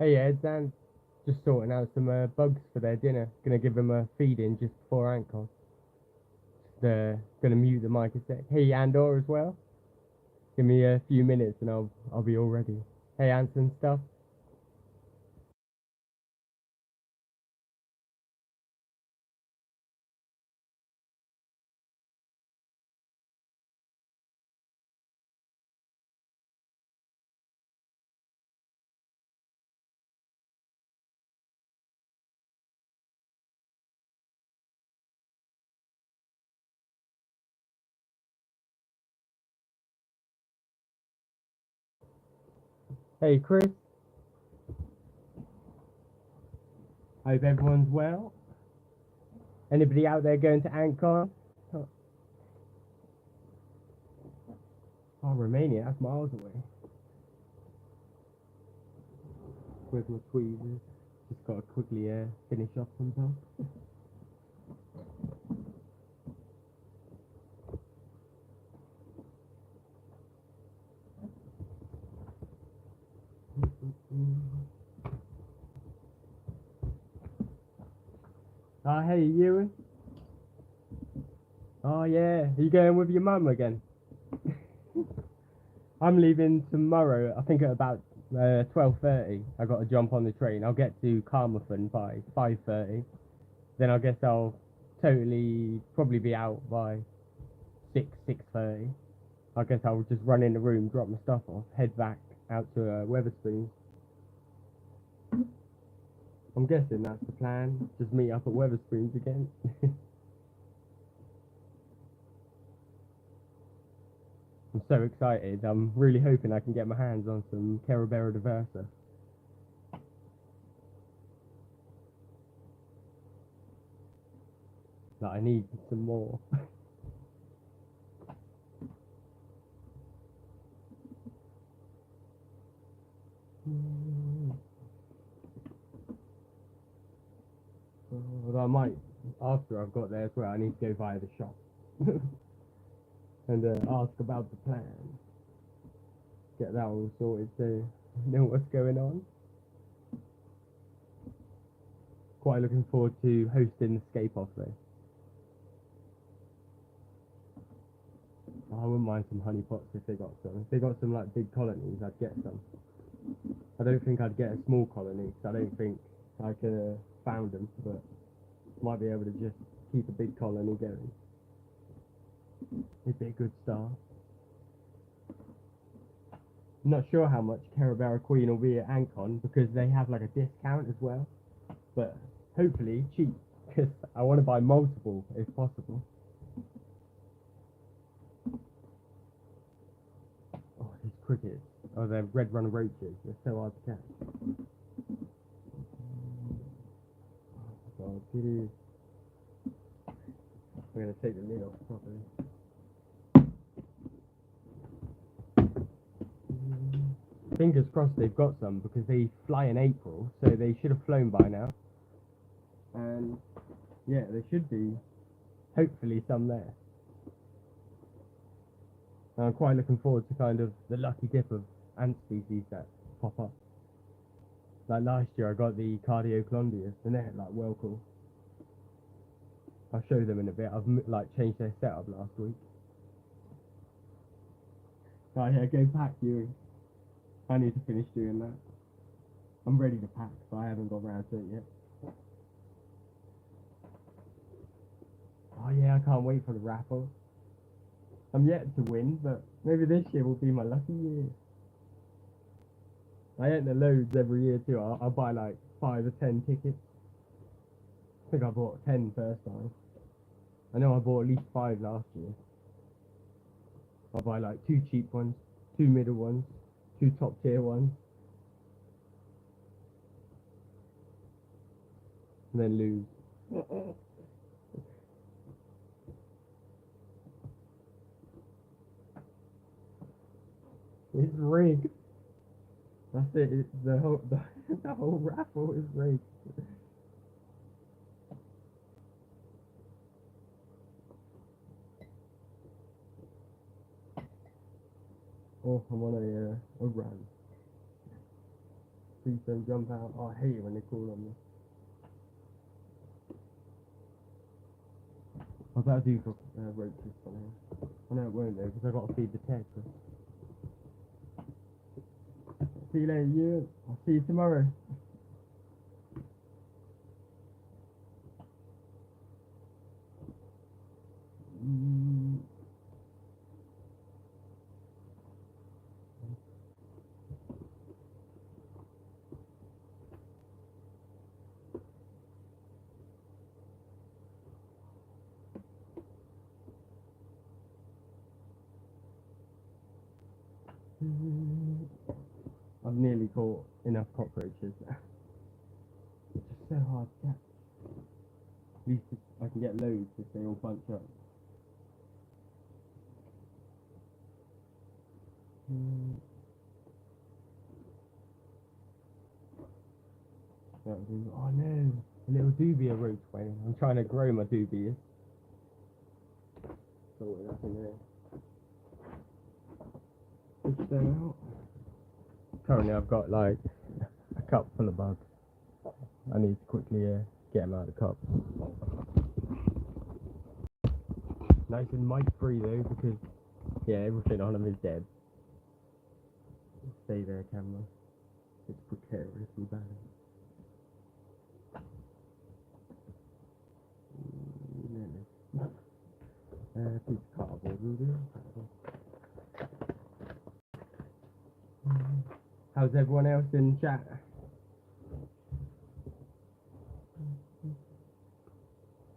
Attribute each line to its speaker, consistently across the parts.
Speaker 1: Hey Ed, Dan, just sorting out some bugs for their dinner. Gonna give them a feed in just before Ankon. Gonna mute the mic a sec. Hey Andor as well. Give me a few minutes and I'll be all ready. Hey Anson stuff. Hey Chris. Hope everyone's well. Anybody out there going to Ankon? Oh, Romania, that's miles away. Where's my tweezers? Just gotta quickly finish off sometimes. Hey Ewan. Oh yeah, are you going with your mum again? I'm leaving tomorrow. I think at about 12:30. I got to jump on the train. I'll get to Carmarthen by 5:30. Then I guess I'll totally probably be out by 6:30. I guess I'll just run in the room, drop my stuff off, head back out to Weatherspoons. I'm guessing that's the plan. Just meet up at Weatherspoons again. I'm so excited. I'm really hoping I can get my hands on some Carabera Diversa. But I need some more. Although I might, after I've got there as well, I need to go via the shop and ask about the plan. Get that all sorted so know what's going on. Quite looking forward to hosting the Scape Off though. I wouldn't mind some honey pots if they got some. If they got some like big colonies, I'd get some. I don't think I'd get a small colony because I don't think I could have found them, but might be able to just keep a big colony going. It'd be a good start. I'm not sure how much Carabera Queen will be at Ankon because they have like a discount as well, but hopefully cheap because I want to buy multiple if possible. Oh, these crickets. Oh, they're red run roaches. They're so hard to catch. Oh, I'm going to take the lid off properly. Fingers crossed they've got some because they fly in April, so they should have flown by now. And yeah, there should be hopefully some there. And I'm quite looking forward to kind of the lucky dip of ant species that pop up. Like last year I got the Cardioclondius and they're like well cool. I'll show them in a bit. I've like changed their setup last week. Oh yeah, go pack you. I need to finish doing that. I'm ready to pack, but I haven't got around to it yet. Oh yeah, I can't wait for the raffle. I'm yet to win, but maybe this year will be my lucky year. I enter loads every year too. I'll buy like 5 or 10 tickets. I think I bought 10 first time. I know I bought at least 5 last year. I'll buy like 2 cheap ones, 2 middle ones, 2 top tier ones. And then lose. It's rigged. That's it. The whole raffle is rigged. Oh, I'm on a run. Please don't jump out. Oh, I hate it when they call on me. What's that do for roaches on here? I know it won't though, because I've got to feed the tag. See you later, you. I'll see you tomorrow. I've nearly caught enough cockroaches now. It's just so hard to catch. At least I can get loads if they all bunch up. Oh no, a little dubia roach went in. I'm trying to grow my dubias. So nothing there. Push them out. Currently I've got like a cup full of bugs. I need to quickly get them out of the cup. Nice and mite free though, because yeah, everything on them is dead. Stay there, camera. It's precariously bad. Piece of cardboard will do. How's everyone else in chat?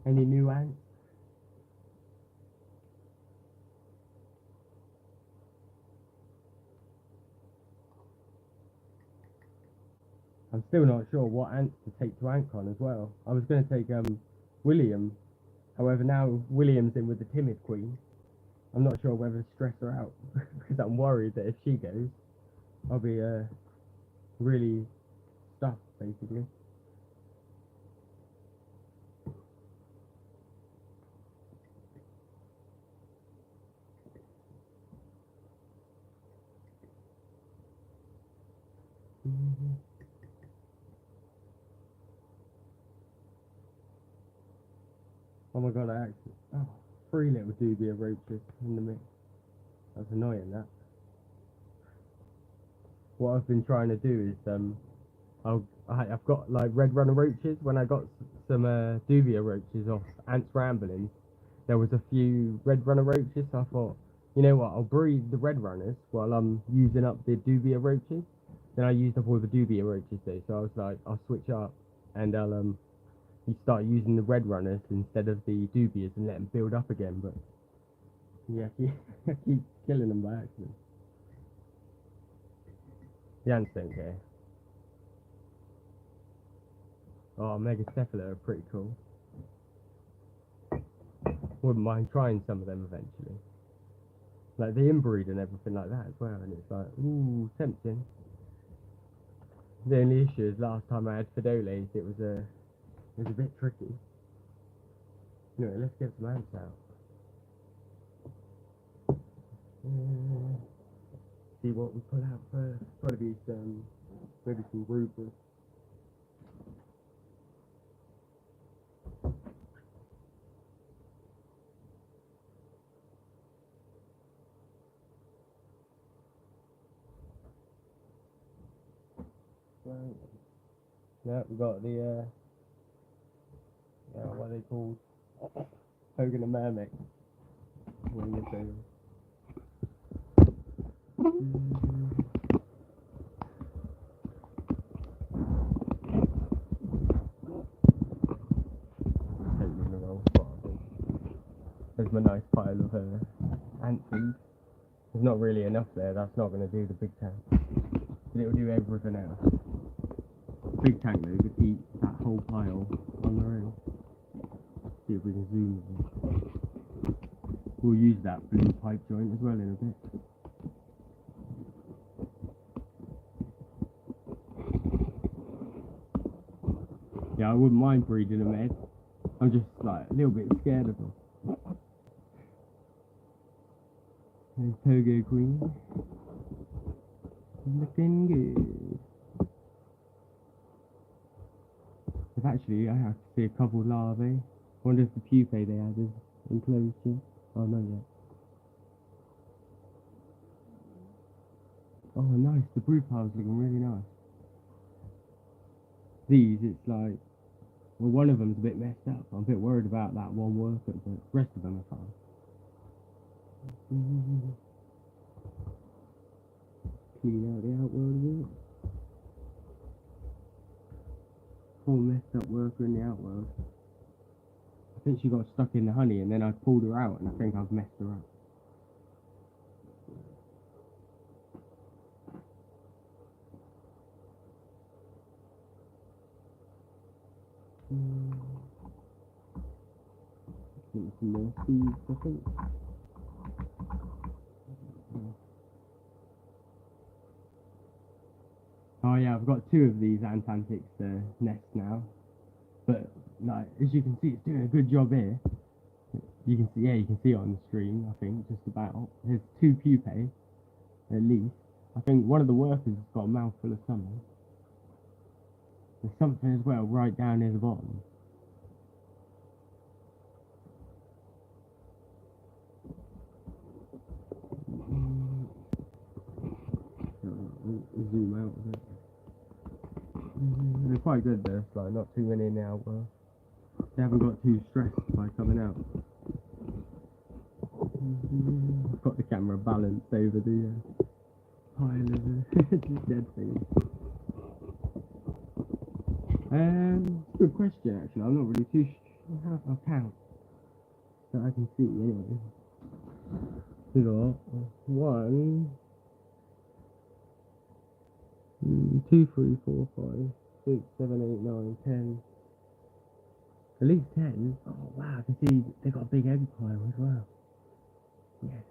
Speaker 1: Any new ants? I'm still not sure what ants to take to AntCon as well. I was going to take William. However, now William's in with the timid queen. I'm not sure whether to stress her out because I'm worried that if she goes, I'll be really stuffed basically. Oh my god, I actually... 3 little dubia roaches in the mix. That's annoying, that. What I've been trying to do is, I've got like red runner roaches. When I got some dubia roaches off Ants Ramblings, there was a few red runner roaches, so I thought, you know what, I'll breed the red runners while I'm using up the dubia roaches. Then I used up all the dubia roaches though, so I was like, I'll switch up and I'll you start using the red runners instead of the dubias and let them build up again, but yeah, I keep killing them by accident. The ants don't care. Oh, Megacephala are pretty cool. Wouldn't mind trying some of them eventually. Like the inbreed and everything like that as well, and it's like, ooh, tempting. The only issue is last time I had Fidoles, it was a bit tricky. Anyway, let's get some ants out. See what we pull out first. Probably maybe some rubras. Right. Yeah, we got the what are they called? Hogan and Mermaid. What are you saying? There's my nice pile of ant food. There's not really enough there, that's not going to do the big tank. But it'll do everything else. Big tank though could eat that whole pile on their own. See if we can zoom in. We'll use that blue pipe joint as well in a bit. Yeah, I wouldn't mind breeding them, Ed. I'm just like a little bit scared of them. There's Togo Queen. Looking good. Actually, I have to see a couple larvae. Wonder if the pupae they had is enclosed here. Oh, not yet. Oh, nice. The brood pile's looking really nice. These, it's like, well, one of them's a bit messed up. I'm a bit worried about that one worker, but the rest of them are fine. Clean out the outworld a bit. Poor messed up worker in the outworld. I think she got stuck in the honey and then I pulled her out and I think I've messed her up. Some more seeds, I think. Oh yeah, I've got 2 of these Antantics nests now, but like as you can see, it's doing a good job here. You can see, yeah, you can see it on the screen. I think just about. There's 2 pupae, at least. I think one of the workers has got a mouthful of something. There's something as well right down near the bottom. Zoom out a bit. They're quite good though, like not too many now. Well, they haven't got too stressed by coming out. I've got the camera balanced over the pile of dead things. Good question actually. I'm not really too sure how I count that I can see anyway. We got 1, 2, 3, 4, 5, 6, 7, 8, 9, 10. At least 10. Oh wow, I can see they got a big egg pile as well. Yes.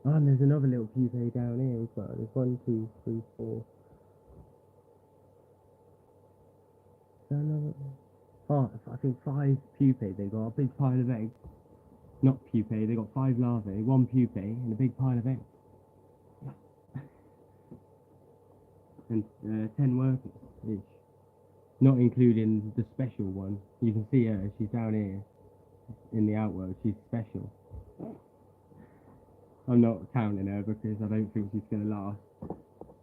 Speaker 1: Oh, and there's another little pupae down here as well. There's 1, 2, 3, 4. I think 5 pupae. They got a big pile of eggs. Not pupae, they got 5 larvae, 1 pupae, and a big pile of eggs. And 10 workers-ish. Not including the special one. You can see her, she's down here in the outworld, she's special. I'm not counting her because I don't think she's going to last.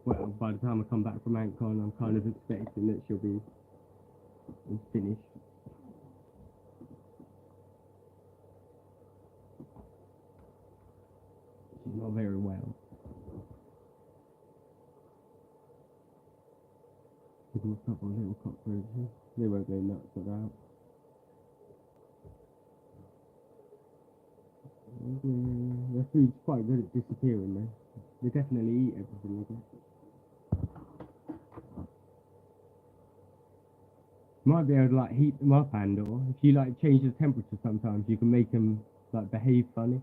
Speaker 1: Well, by the time I come back from AntCon, I'm kind of expecting that she'll be finished. She's not very well. There's a couple of little cockroaches. They won't go nuts at that. Their food's quite good at disappearing though. They definitely eat everything they get. Might be able to like heat them up, and or if you like change the temperature sometimes you can make them like behave funny.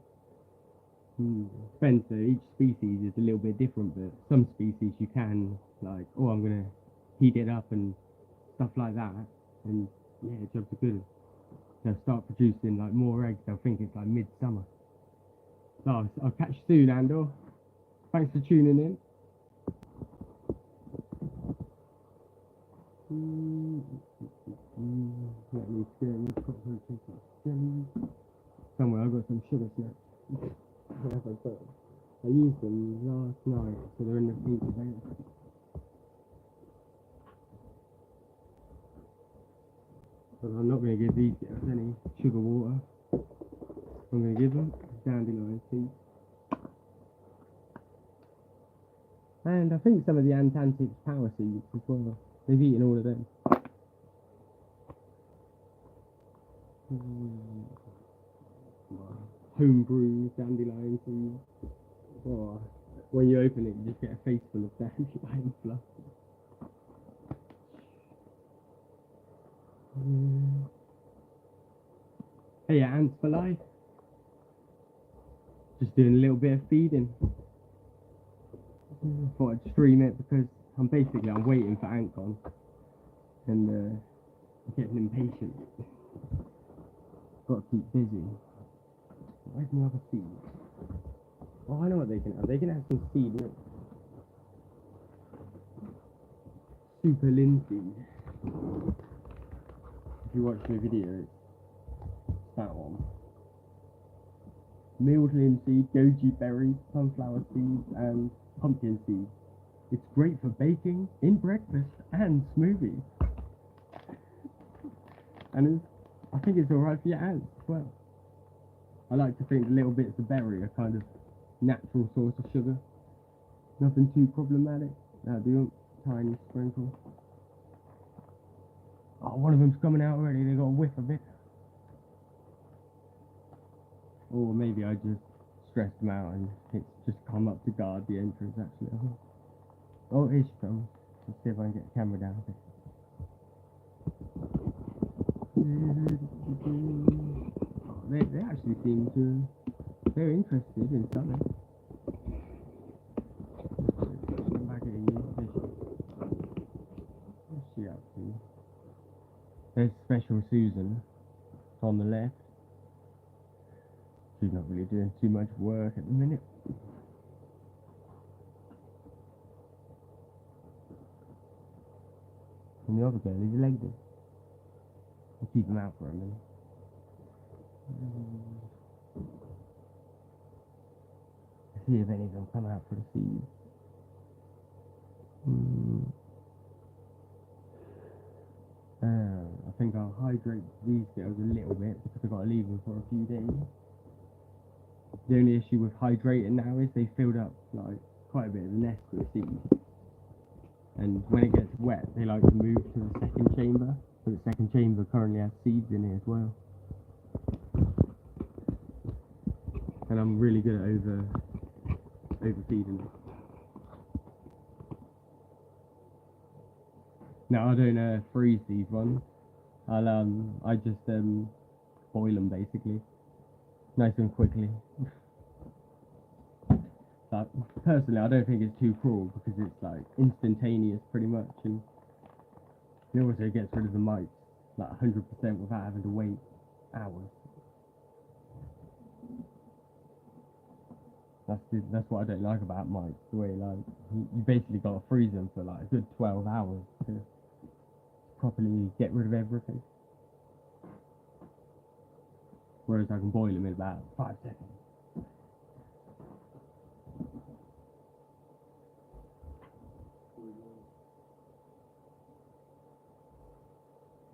Speaker 1: Depends, each species is a little bit different, but some species you can like, oh, I'm gonna heat it up and stuff like that, and yeah, jobs are good. They'll start producing like more eggs. They'll think it's like midsummer. So I'll catch you soon, Andor. Thanks for tuning in. Let me scan these cockroaches. Somewhere I've got some sugar snacks. I used them last night, so they're in the freezer bank. But I'm not going to give these guys any sugar water. I'm going to give them dandelion seeds. And I think some of the Antantic power seeds as well. They've eaten all of them. Homebrew dandelion seeds. Oh, when you open it, you just get a face full of dandelion fluff. Hey, ants for life. Just doing a little bit of feeding. Thought I'd stream it because I'm waiting for AntCon, and I'm getting impatient. Got to keep busy. Where's my other seed? Oh, I know what they can have. They can have some seed milk. Super linseed. if you watch the video, it's that one. Milled linseed, goji berries, sunflower seeds, and pumpkin seeds. It's great for baking, in breakfast, and smoothies. And I think it's alright for your ants as well. I like to think the little bits of berry are kind of natural source of sugar. Nothing too problematic. Now do a tiny sprinkle. Oh, one of them's coming out already, they got a whiff of it. Or maybe I just stressed them out and it's just come up to guard the entrance actually. Oh, here she comes. Let's see if I can get the camera down a bit. Oh, they actually seem to, they're interested in something. Come back at you. What's she up to? There's Special Susan on the left. She's not really doing too much work at the minute. And the other girl is elected. I'll keep them out for a minute. See if any of them come out for the seed. I think I'll hydrate these girls a little bit because I've got to leave them for a few days. The only issue with hydrating now is they filled up like quite a bit of the nest with seeds. And when it gets wet, they like to move to the second chamber. So the second chamber currently has seeds in it as well. And I'm really good at overfeeding them. Now I don't freeze these ones. I just boil them basically, nice and quickly. But personally, I don't think it's too cruel because it's like instantaneous pretty much, and it also gets rid of the mites like 100% without having to wait hours. That's what I don't like about mites. The way like you basically got to freeze them for like a good 12 hours to properly get rid of everything. Whereas I can boil them in about 5 seconds.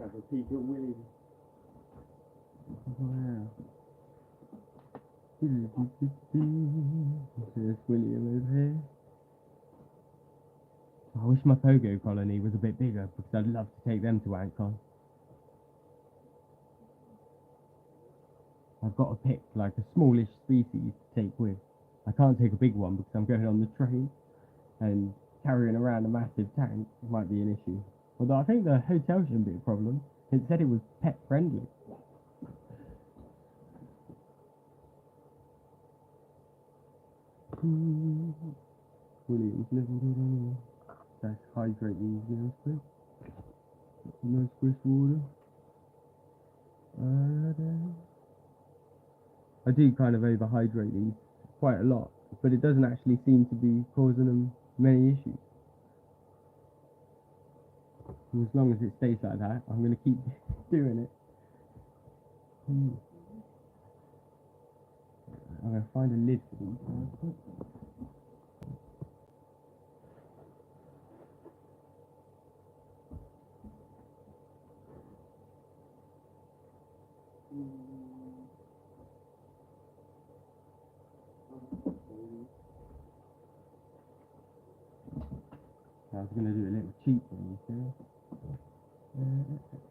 Speaker 1: Have a peek at Willie. Wow. There's William over here. I wish my pogo colony was a bit bigger because I'd love to take them to AntCon. I've got to pick like a smallish species to take with. I can't take a big one because I'm going on the train, and carrying around a massive tank might be an issue. Although I think the hotel shouldn't be a problem. It said it was pet friendly. William's living good anyway. Let's hydrate these girls quick. Get some nice fresh water. I do kind of overhydrate these quite a lot, but it doesn't actually seem to be causing them many issues. And as long as it stays like that, I'm going to keep doing it. I'm going to find a lid for these guys. I was going to do a little cheat on these guys.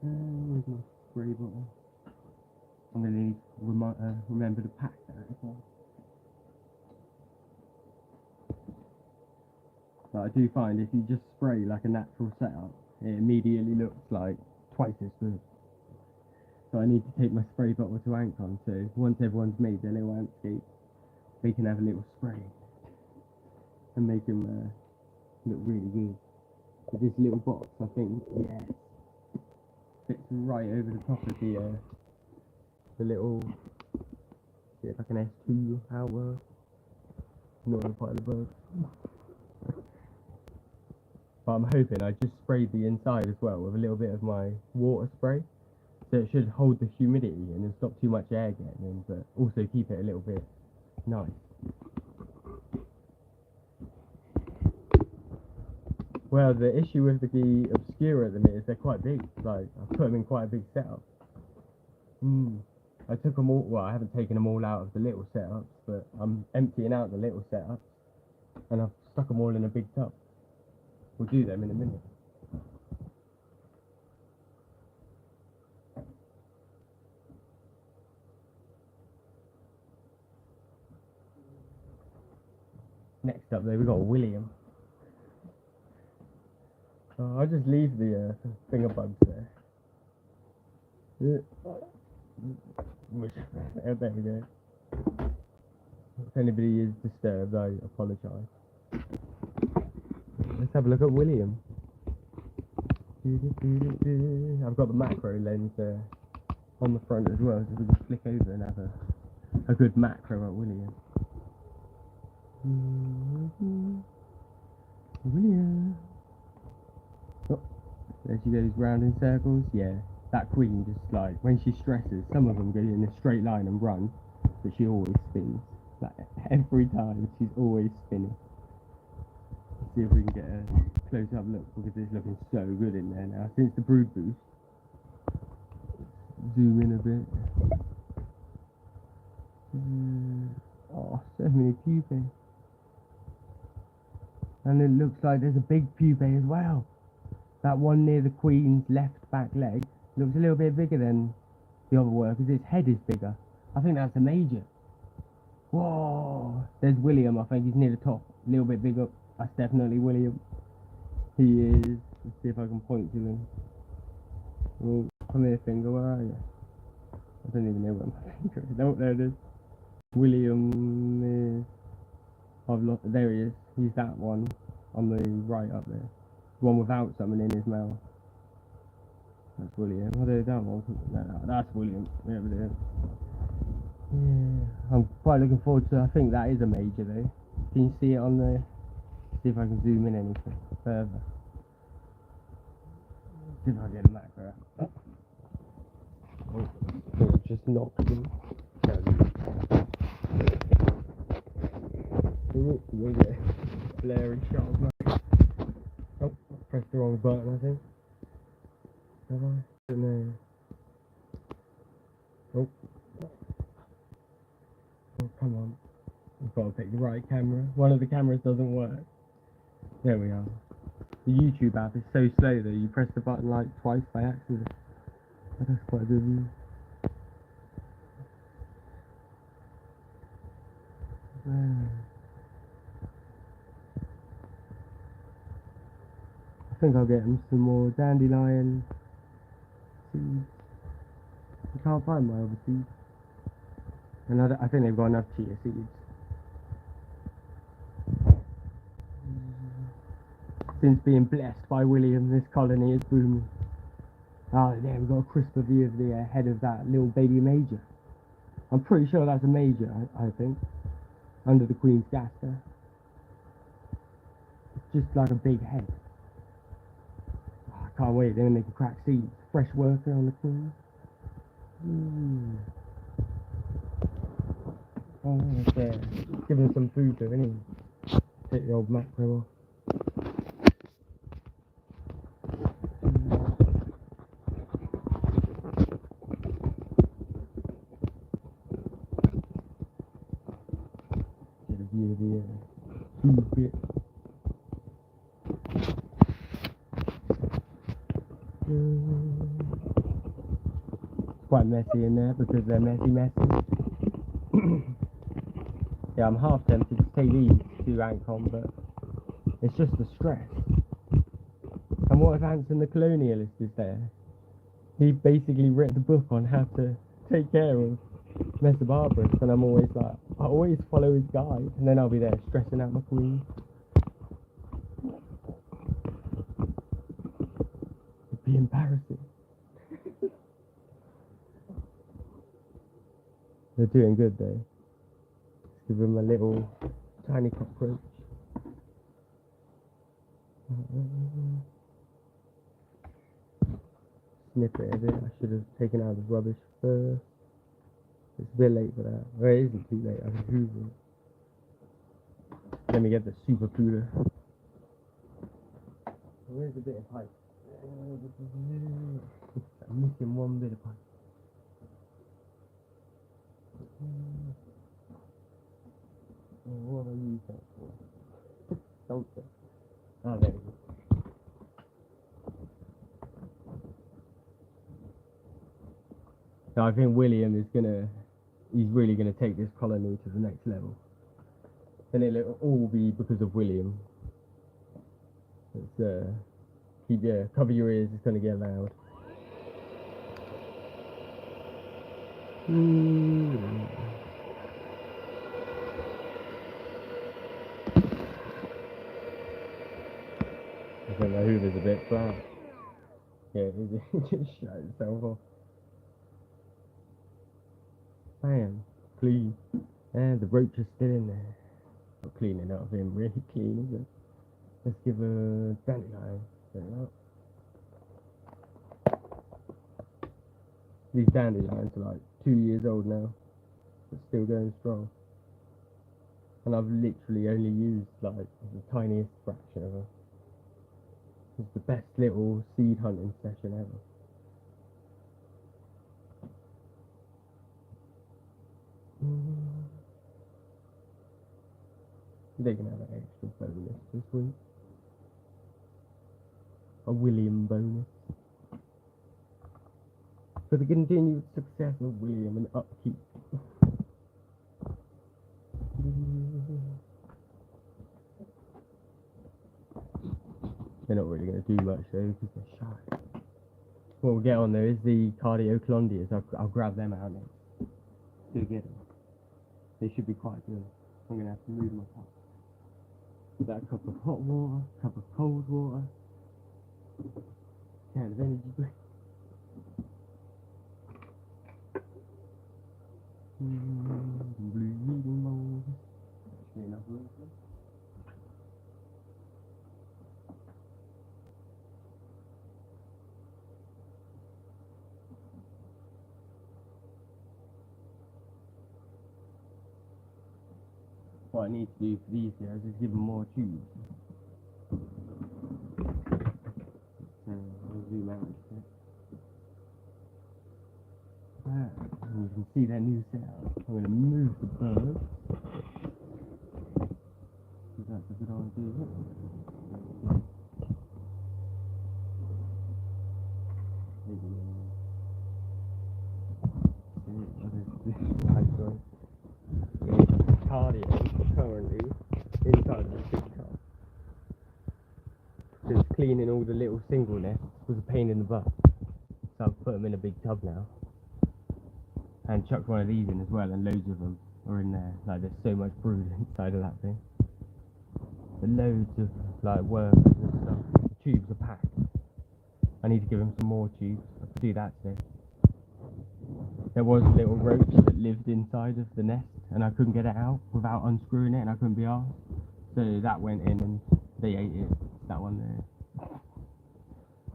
Speaker 1: Where's my spray bottle? I'm going to need to remember to pack that as well. But I do find if you just spray like a natural setup, it immediately looks like twice as good. So I need to take my spray bottle to AntCon, so once everyone's made their little landscape, we can have a little spray and make them look really good. But this little box, I think, yes, fits right over the top of the little, it's like an S2 outward, not quite the bug. But I'm hoping I just sprayed the inside as well with a little bit of my water spray, So it should hold the humidity in and stop too much air getting in, but also keep it a little bit nice. Well, the issue with the Obscura at the minute is they're quite big. Like, I've put them in quite a big setup. I took them all, well, I haven't taken them all out of the little setups, but I'm emptying out the little setups, and I've stuck them all in a big tub. We'll do them in a minute. Next up there, we've got William. I'll just leave the finger bugs there. There we go. If anybody is disturbed, I apologise. Let's have a look at William. I've got the macro lens there on the front as well, so we can flick over and have a good macro at William. William. Oh, there she goes round in circles. Yeah, that queen just like, when she stresses, some of them go in a straight line and run, but she always spins. Like every time, she's always spinning. Let's see if we can get a close-up look, because it's looking so good in there now since the brood boost. Zoom in a bit. Oh, so many pupae. And it looks like there's a big pupae as well. That one near the queen's left back leg looks a little bit bigger than the other workers. Its head is bigger. I think that's a major. Whoa! There's William, I think he's near the top. A little bit bigger. That's definitely William. He is. Let's see if I can point to him. Oh, come here, finger, where are you? I don't even know where my finger is. Oh, there it is. William is... I've lost... There he is. He's that one on the right up there. The one without something in his mouth. That's William. Oh, there's that one. No, that's William. Yeah, there. Yeah, I'm quite looking forward to. I think that is a major though. Can you see it on the? See if I can zoom in anything further. See if I get a macro. Oh, just knocked him. You'll get a blurry shot of that. Oh, I pressed the wrong button, I think. Have I? Don't know. Oh. Oh, come on. I've got to pick the right camera. One of the cameras doesn't work. There we are. The YouTube app is so slow that you press the button like twice by accident. Oh, that's quite a good view. I think I'll get him some more dandelion seeds. I can't find my other seeds. And I think they've got enough chia seeds. Since being blessed by William, this colony is booming. Oh, there we've got a crisper view of the head of that little baby major. I'm pretty sure that's a major, I think. Under the queen's gas there. Just like a big head. Oh, I can't wait, then they can crack seeds. Fresh worker on the queen. Oh, that's there. Give him some food though, anyway. Take the old macro off. Get a view of the food bit. It's quite messy in there because they're messy. Yeah, I'm half tempted to take these to Ancon, but it's just the stress. And what if Anson the Colonialist is there? He basically wrote the book on how to take care of Mesobarbarus, and I'm always like, I always follow his guide, and then I'll be there stressing out my queen. It'd be embarrassing. They're doing good though. Give him a little tiny cockroach. snip it a bit. I should have taken out the rubbish first. It's a bit late for that. Well, it isn't too late. I can hoover it. Let me get the super cooler. Where's the bit of pipe? I'm missing one bit of pipe. What have I used that for? Something. Oh, there we go. So I think William is he's really gonna take this colony to the next level. And it'll all be because of William. It's cover your ears, it's gonna get loud. I think my hoover's a bit flat. Yeah, it just shut itself off. Bam, clean. And the roach is still in there. Not cleaning up, being really clean, is it? Let's give a dandelion. These dandelions are like 2 years old now, but still going strong. And I've literally only used like the tiniest fraction of it. It's the best little seed hunting session ever. They're gonna have an extra bonus this week. A William bonus. For the continued success of William and upkeep. They're not really going to do much though because they're shy. What we'll get on there is the cardioclondias. I'll grab them out next. To get them. They should be quite good. I'm going to have to move my cup. That cup of hot water, cup of cold water, can of energy drink. Blue needle mold. Actually enough room for it. What I need to do for these guys is give them more tubes. I'll zoom out a bit. And you can see their new setup. I'm going to move the bird. Because that's a good idea. Cardio currently inside the big cup. Because cleaning all the little single nests was a pain in the butt. So I've put them in a big tub now. And chucked one of these in as well, and loads of them are in there. Like, there's so much brood inside of that thing. But loads of like worms and stuff. The tubes are packed. I need to give them some more tubes. I could do that today. There was a little roach that lived inside of the nest, and I couldn't get it out without unscrewing it, and I couldn't be arsed. So that went in and they ate it. That one there.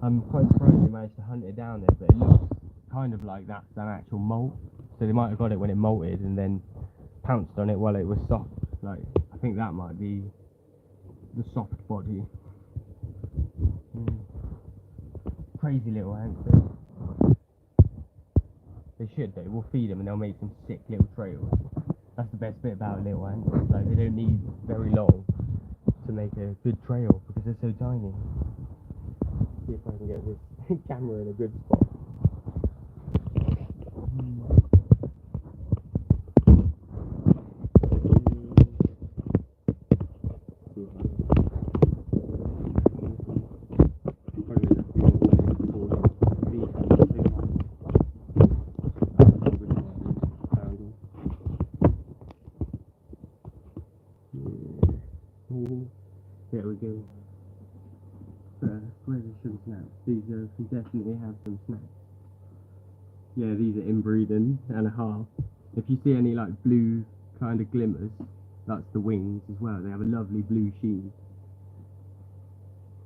Speaker 1: I'm quite surprised they managed to hunt it down there, but it looks kind of like that's an actual molt. So they might have got it when it molted and then pounced on it while it was soft. Like, I think that might be the soft body. Crazy little ants. They should though. We'll feed them and they'll make some sick little trails. That's the best bit about little ants. Like, they don't need very long to make a good trail because they're so tiny. See if I can get this camera in a good spot. There we go. Where's the sugar snaps? These can definitely have some snacks. Yeah, these are inbreeding and a half. If you see any like blue kind of glimmers, that's the wings as well. They have a lovely blue sheen.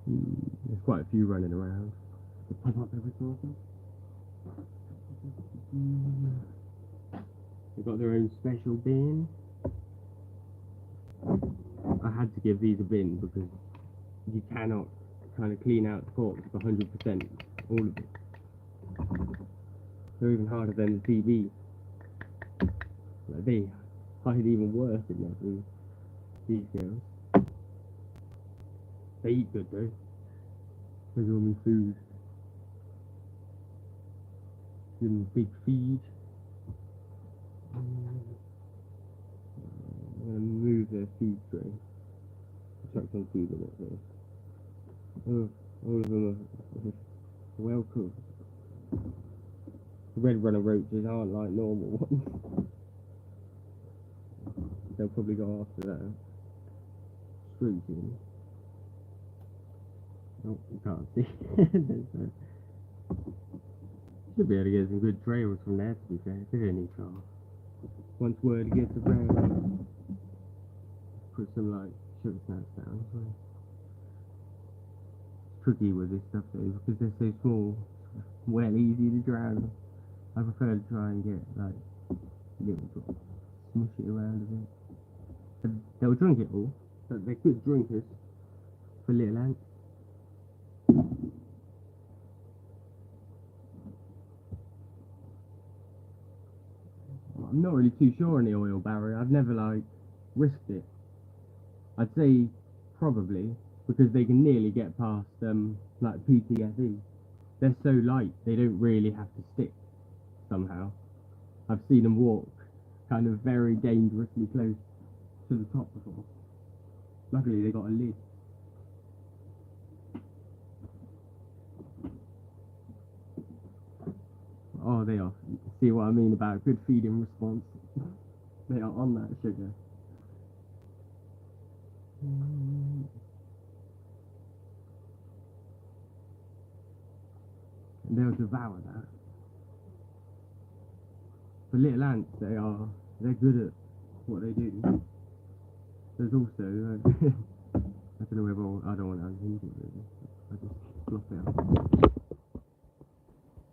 Speaker 1: There's quite a few running around. They pop up every so often. They've got their own special bin. I had to give these a bin because you cannot kind of clean out the corpse 100%, all of it. They're even harder than the TV. Like they hide even worse in there than these girls. They eat good though. There's all my food. Give them a big feed. I'm going to move their food tray. Chuck some food in it first. Oh, all of them are well cooked. The red runner roaches aren't like normal ones. They'll probably go after that. Straight in. Oh, you can't see. Should be able to get some good trails from there, to be fair. If any car. Once word gets around, put some like sugar snaps down as well. It's tricky with this stuff though, because they're so small, well easy to drown. I prefer to try and get like little drops, smush it around a bit. But they'll drink it all, but they're good drinkers for little ants. I'm not really too sure on the oil barrier. I've never like risked it. I'd say probably because they can nearly get past like PTFE. They're so light they don't really have to stick somehow. I've seen them walk kind of very dangerously close to the top before. Luckily they got a lid. Oh, they are. See what I mean about good feeding response? They are on that sugar. And they'll devour that. For little ants, they're good at what they do. There's also, I don't know whether I don't want to unhinge it really. I just fluff it out.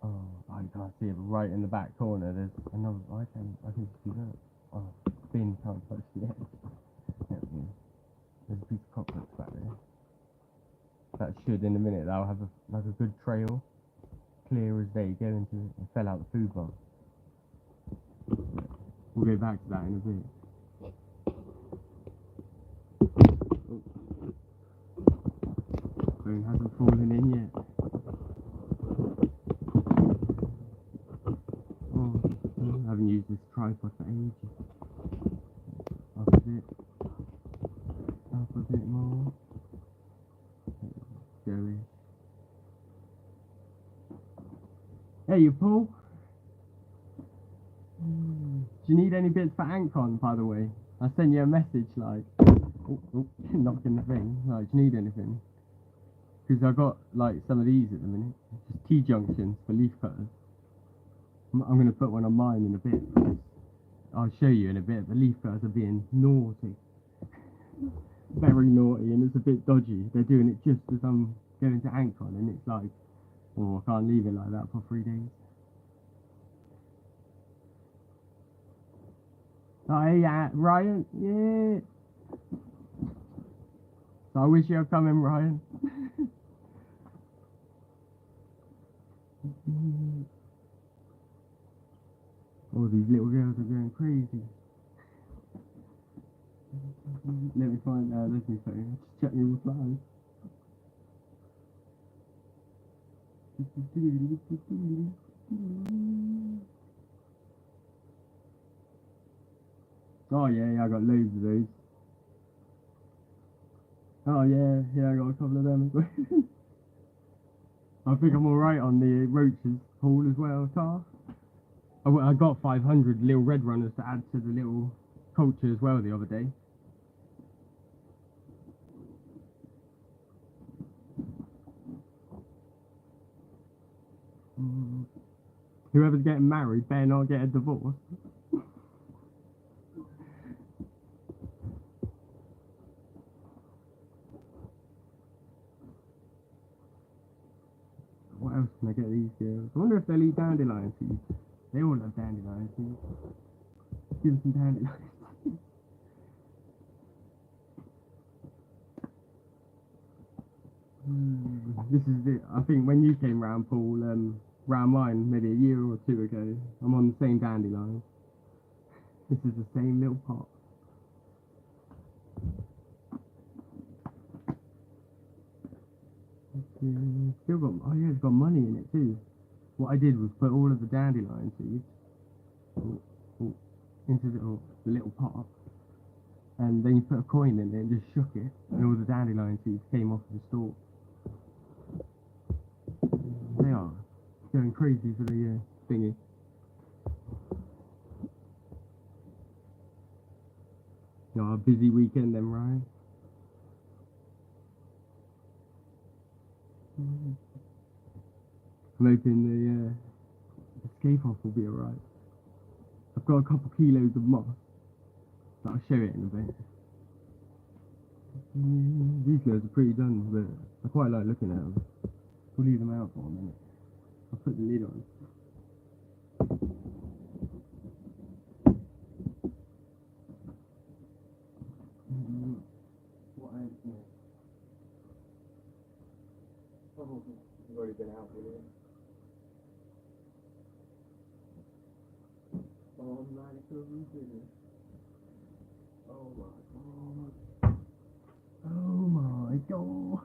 Speaker 1: Oh, I can't see it, but right in the back corner there's another, I can see that. Oh, bin can't touch the edge. There's a piece of cockroach back there. That should, in a minute, that'll have like a good trail, clear as day, go into it and fell out the food box. We'll go back to that in a bit. Oh. Phone hasn't fallen in yet. I haven't used this tripod for ages. Up a bit. Up a bit more. Go. Hey, you Paul. Do you need any bits for Ancon, by the way? I sent you a message like, knocking the thing. Like, do you need anything? Because I've got like some of these at the minute. Just T-junctions for leaf cutters. I'm going to put one on mine in a bit. I'll show you in a bit. The leaf cutters are being naughty. Very naughty, and it's a bit dodgy. They're doing it just as I'm going to Ancon, and it's like, oh, I can't leave it like that for 3 days. Oh, yeah, Ryan, yeah. So I wish you were coming, Ryan. All these little girls are going crazy. Let me find out, there's my phone. Just check me replies. Oh yeah, I got loads of those. Oh yeah, I got a couple of them as well. I think I'm alright on the roaches haul as well, car. I got 500 little red runners to add to the little culture as well the other day. Whoever's getting married better not get a divorce. What else And I get these girls. I wonder if they'll eat dandelion seeds. They all love dandelion seeds. Give them some dandelion seeds. This is it. I think when you came round, Paul, round mine maybe a year or two ago, I'm on the same dandelion. This is the same little pot. Still got, oh yeah, it's got money in it too. What I did was put all of the dandelion seeds into the little pot, and then you put a coin in it and just shook it, and all the dandelion seeds came off the stalk. They are going crazy for the thingy. A busy weekend then, Ryan. I'm hoping the escape off will be alright. I've got a couple kilos of moss, but I'll show it in a bit. These guys are pretty done, but I quite like looking at them. We'll leave them out for a minute. I'll put the lid on. I've already been out with it. Oh man, it's so ridiculous. Oh my god. Oh my god.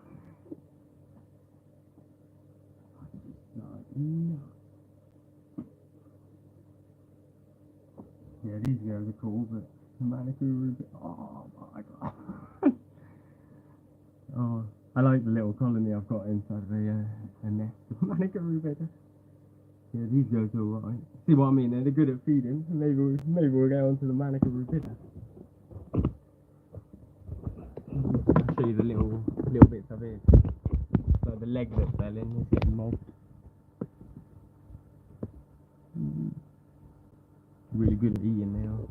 Speaker 1: That's just not enough. Yeah, these girls are cool, but the manicure Ruby. Oh my god. Oh, I like the little colony I've got inside of a nest of manicure Ruby. Yeah, these guys are alright. See what I mean? They're good at feeding. Maybe we'll go on to the manicure Rupida. I'll show you the little bits of it. Like the leg that fell in, it's getting mobbed. Really good at eating now.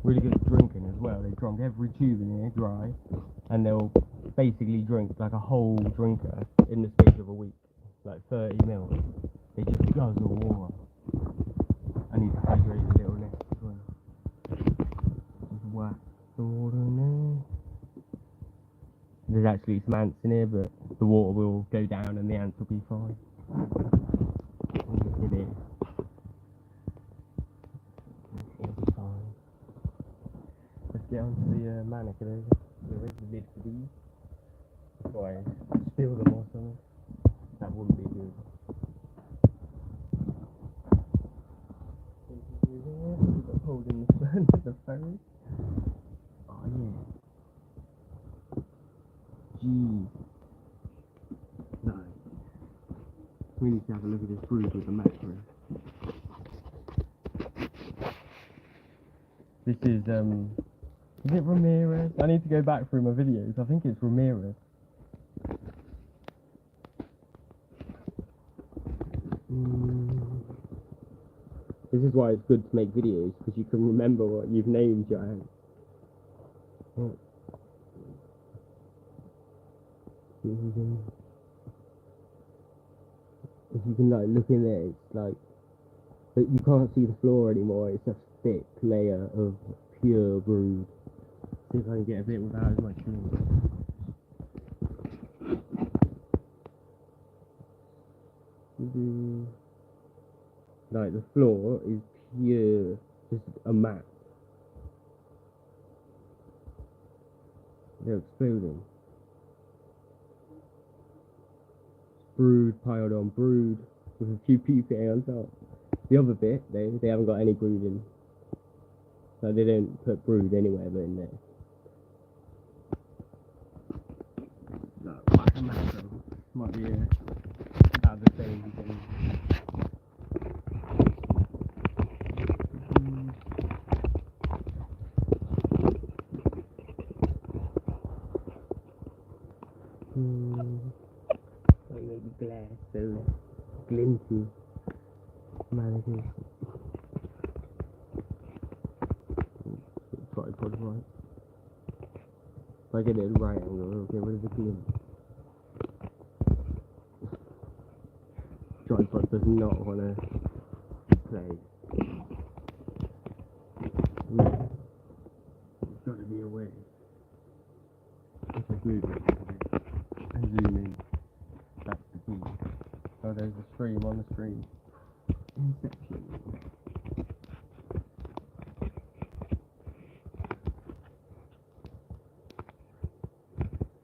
Speaker 1: Really good at drinking as well. They drunk every tube in here dry, and they'll basically drink like a whole drinker in the space of a week, like 30 mils. They just guzzle water. I need to hydrate the little nest as well. Just whack the water in there. There's actually some ants in here, but the water will go down and the ants will be fine. Look at it. It'll be fine. Let's get on to the manicure. Where's the lid for these? Before I spill them or something. That wouldn't be good. Holding the front of the ferry. Oh yeah. Gee. Nice. We need to have a look at this brood with the macro. This is it Ramirez? I need to go back through my videos. I think it's Ramirez. This is why it's good to make videos, because you can remember what you've named your ants. If you can like look in there, it's like you can't see the floor anymore. It's a thick layer of pure brood. See if I can get a bit without as much room. Like the floor is pure, just a mat. They're exploding. Brood piled on brood with a few pupae on top. The other bit, they haven't got any brood in. So they don't put brood anywhere but in there. Look, like a macro. Might be about the same thing. Glass, so glinty mannequin. Tripod right. If I get it at right angle, it'll get rid of the glint. tripod does not want to play. There's got to be a way. If I move it and zoom in, that's the key. Oh, there's a stream on the screen. Inception.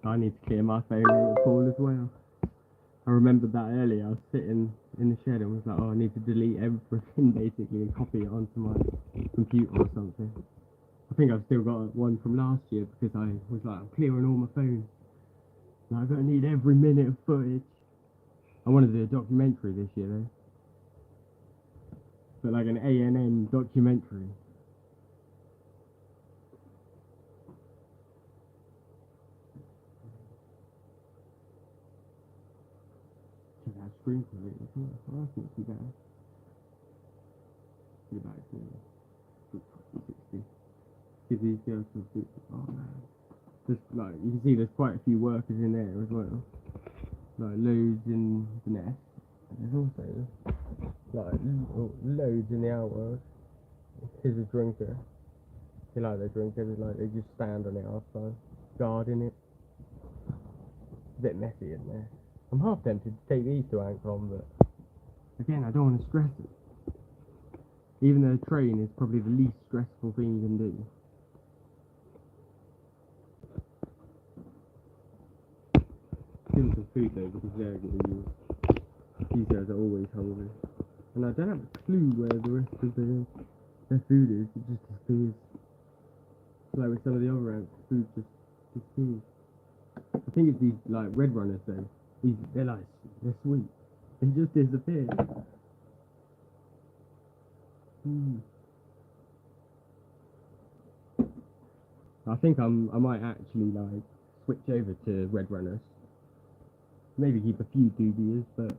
Speaker 1: I need to clear my favourite call as well. I remembered that earlier. I was sitting in the shed and was like, oh, I need to delete everything basically and copy it onto my computer or something. I think I've still got one from last year because I was like, I'm clearing all my phones. Like, I'm going to need every minute of footage. I want to do a documentary this year though. But like an A&N documentary. Check out screen quality as well. Oh, that's not too bad. Put it back to 60. Give these girls some food. Oh man. Just like, you can see there's quite a few workers in there as well. Like loads in the nest. There's also like loads in the outworld. Here's a drinker. They like their drinkers, like they just stand on it outside, guarding it. It's a bit messy in there. I'm half tempted to take these to Ancon, but again, I don't want to stress it. Even though train is probably the least stressful thing you can do. Give them some food though, because they're going to use. These guys are always hungry. And I don't have a clue where the rest of their food is, it just disappears. Like with some of the other ants, food just disappears. I think it's these like red runners though. They're sweet. They just disappear. I think I might actually like switch over to red runners. Maybe keep a few doobies, but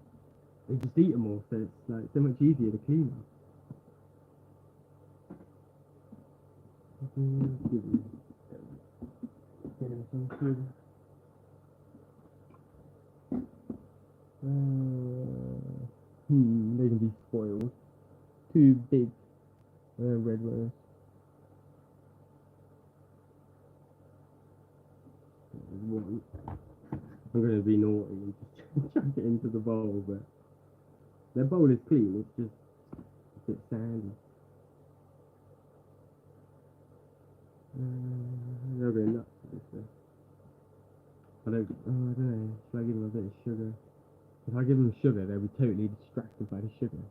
Speaker 1: they just eat them all, so it's like so much easier to clean them. Give him some food. They can be spoiled. Too big red runners. One. I'm going to be naughty and just chuck it into the bowl, but their bowl is clean, it's just a bit sandy. They'll go nuts for this though. I don't know, should I give them a bit of sugar? If I give them sugar, they'll be totally distracted by the sugar.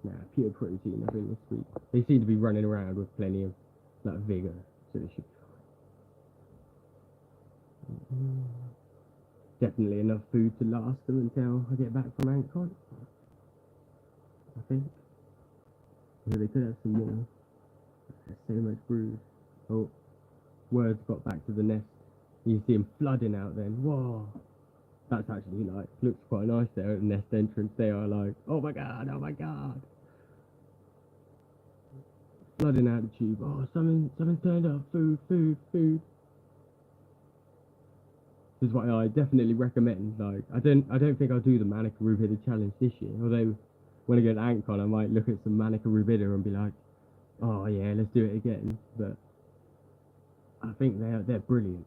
Speaker 1: Nah, pure protein, nothing this week. They seem to be running around with plenty of like vigour, so they should be fine. Definitely enough food to last them until I get back from Ancon, I think. So they could have some more. There's so much brood. Oh, words got back to the nest. You see them flooding out then. Whoa. That's actually like, looks quite nice there at the nest entrance. They are like, oh my god, oh my god. Flooding out the tube. Oh, something turned up. Food. This is what I definitely recommend. Like, I don't think I'll do the Manica rubida challenge this year. Although, when I go to Ancon, I might look at some Manica rubida and be like, oh yeah, let's do it again. But I think they're brilliant.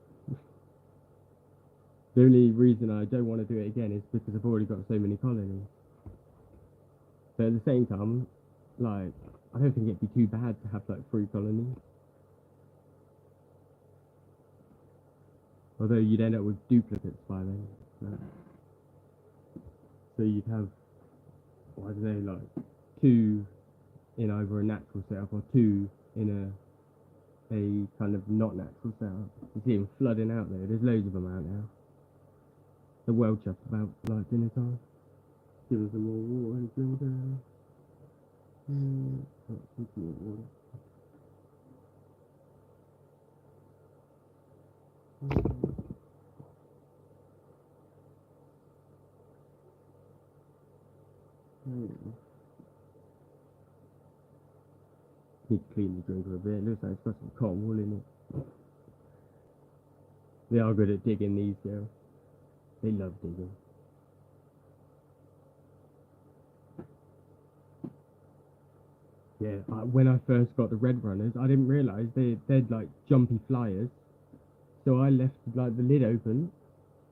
Speaker 1: The only reason I don't want to do it again is because I've already got so many colonies. But at the same time, like, I don't think it'd be too bad to have like 3 colonies. Although you'd end up with duplicates by then. So you'd have, I don't know, like 2 in either a natural setup or 2 in a kind of not natural setup. You see them flooding out there. There's loads of them out now. They're well chuffed about like dinner time. Give them some more water to drink. Water. Need to clean the drinker a bit. It looks like it's got some cotton wool in it. They are good at digging, these girls. They love digging. Yeah, when I first got the red runners, I didn't realise they're like jumpy flyers. So I left like the lid open,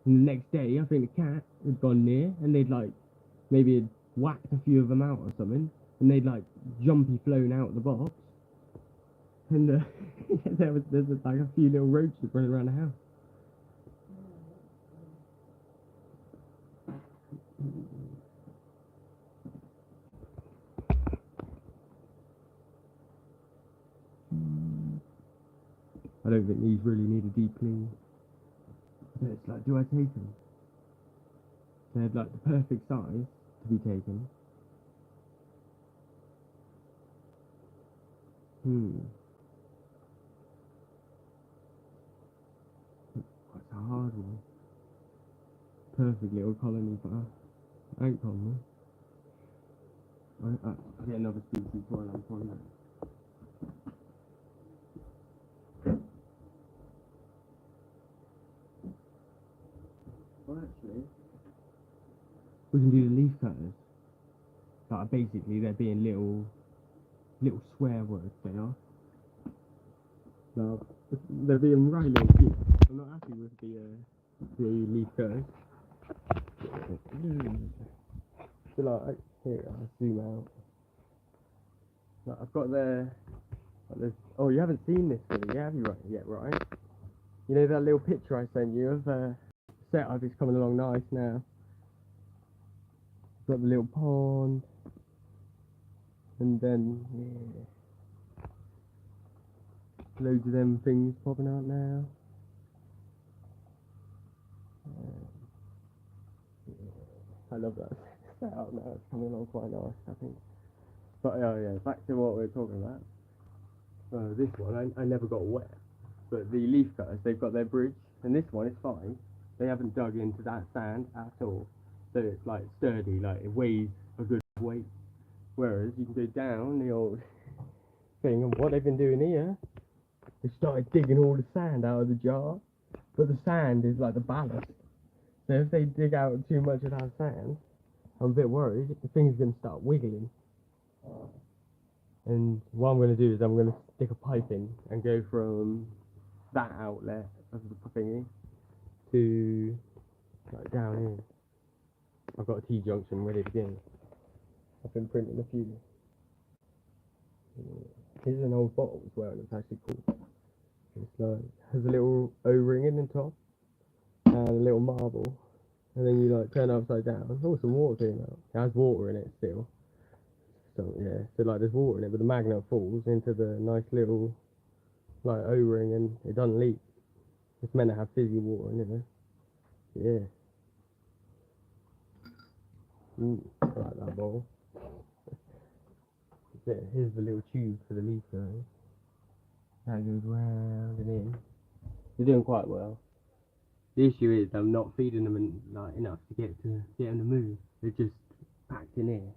Speaker 1: and the next day I think the cat had gone near, and they'd like maybe had whacked a few of them out or something, and they'd like jumpy flown out the box, and there's like a few little roaches running around the house. I don't think these really need a deep clean. So it's like, do I take them? They're like the perfect size to be taken. That's a hard one. Perfect little colony for ant colony. I'll get another species while I'm on that. Well, actually, we can do the leaf cutters. Like, basically, they're being little swear words, they are. No, they're being right little cute. I'm not happy with the leaf cutters. So like, here, I'll zoom out. Like, I've got oh, you haven't seen this video, have you? Yet, right? You know that little picture I sent you of setup is coming along nice now. Got the little pond, and then loads of them things popping out now. I love that setup now. It's coming along quite nice, I think. But yeah, back to what we were talking about. This one, I never got wet, but the leaf cutters, they've got their bridge, and this one is fine. They haven't dug into that sand at all, so it's like sturdy, like it weighs a good weight. Whereas you can go down the old thing, and what they've been doing here, they started digging all the sand out of the jar, but the sand is like the ballast. So if they dig out too much of that sand, I'm a bit worried the thing's going to start wiggling. And what I'm going to do is I'm going to stick a pipe in and go from that outlet of the thingy to like down here. I've got a T-junction ready to go. I've been printing a few. Here's an old bottle as well, and it's actually cool. It's like, has a little O-ring in the top and a little marble, and then you like turn it upside down. Oh, some water came out. It has water in it still. So yeah, so like there's water in it, but the magnet falls into the nice little like O-ring, and it doesn't leak. It's meant to have fizzy water in it. Yeah. I like that bottle. Here's the little tube for the leaf guys. That goes round and in. They're doing quite well. The issue is I'm not feeding them enough to get them to move. They're just packed in here.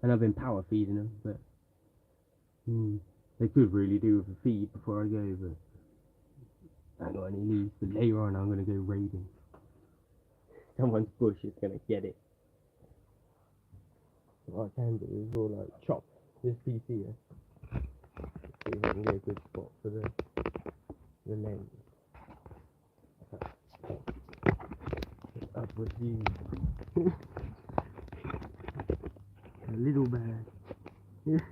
Speaker 1: And I've been power feeding them, but they could really do with a feed before I go, but I haven't got any leaves. But later on I'm going to go raiding. Someone's bush is going to get it. What I can do is all like chop this piece here. See if I can get a good spot for the lens. Up with you. A little bag. Yeah.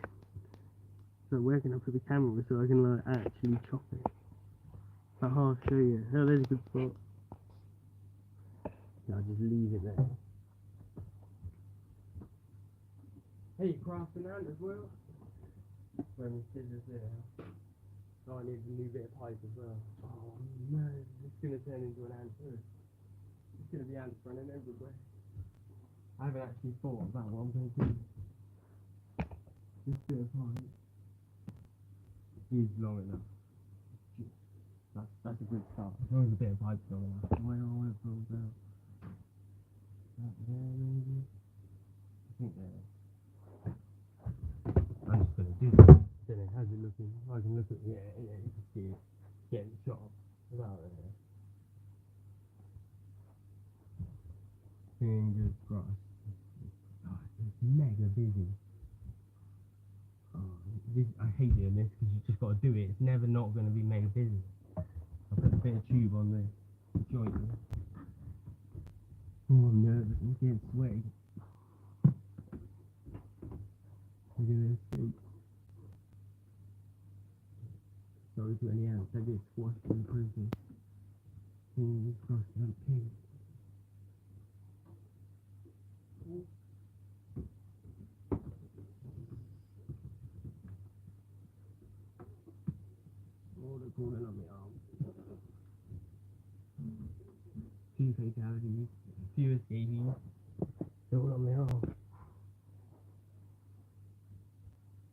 Speaker 1: So working up with the camera so I can like actually chop it. I'll half show you. Oh, there's a good spot. Yeah, I'll just leave it there. Hey, crafting around as well. Where my scissors there. Oh, I need a new bit of pipe as well. Oh no, it's gonna turn into an ant first. It's gonna be ants running everywhere. I haven't actually thought about what I'm gonna do. This bit of pipe is long enough. That's a good start. As long as a bit of pipe's long enough. Where I want to pull out. That there maybe? I think there. I'm just gonna do that. Then how's it looking? I can look at you can see it getting shot about there. hate doing this because you just got to do it. It's never not going to be made busy. I put a bit of tube on the joint. Oh, I'm nervous. I'm getting sweaty. Look at this thing. Sorry to any ants. I get squashed in the prison. Fingers crossed, I'm king. Oh, they're crawling on my arm. Few fatalities, few escaping. They're all on my arm.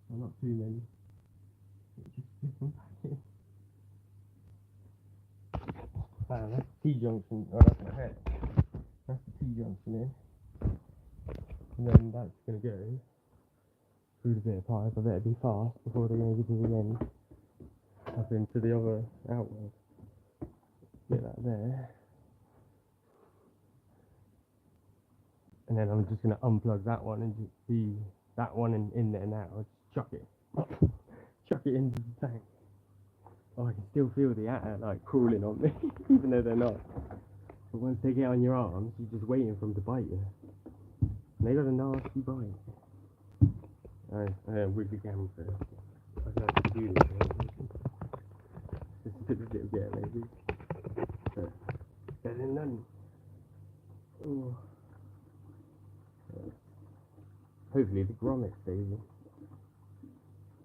Speaker 1: Well, not too many. Just stick them back in. Ah, that's the T-junction. Oh, that's my head. That's the T-junction in. And then that's going to go through the bit of pipe. I better be fast before they make it to the end. Up into the other outlet. Get that there. And then I'm just going to unplug that one and just see that one in there now. Just chuck it. Chuck it into the tank. Oh, I can still feel the ant like crawling on me, even though they're not. But once they get on your arms, you're just waiting for them to bite you. And they got a nasty bite. Alright, wiggly camera first. I don't have to do this. Just a little bit maybe. But better than none. Oh. Hopefully the grommets stays in.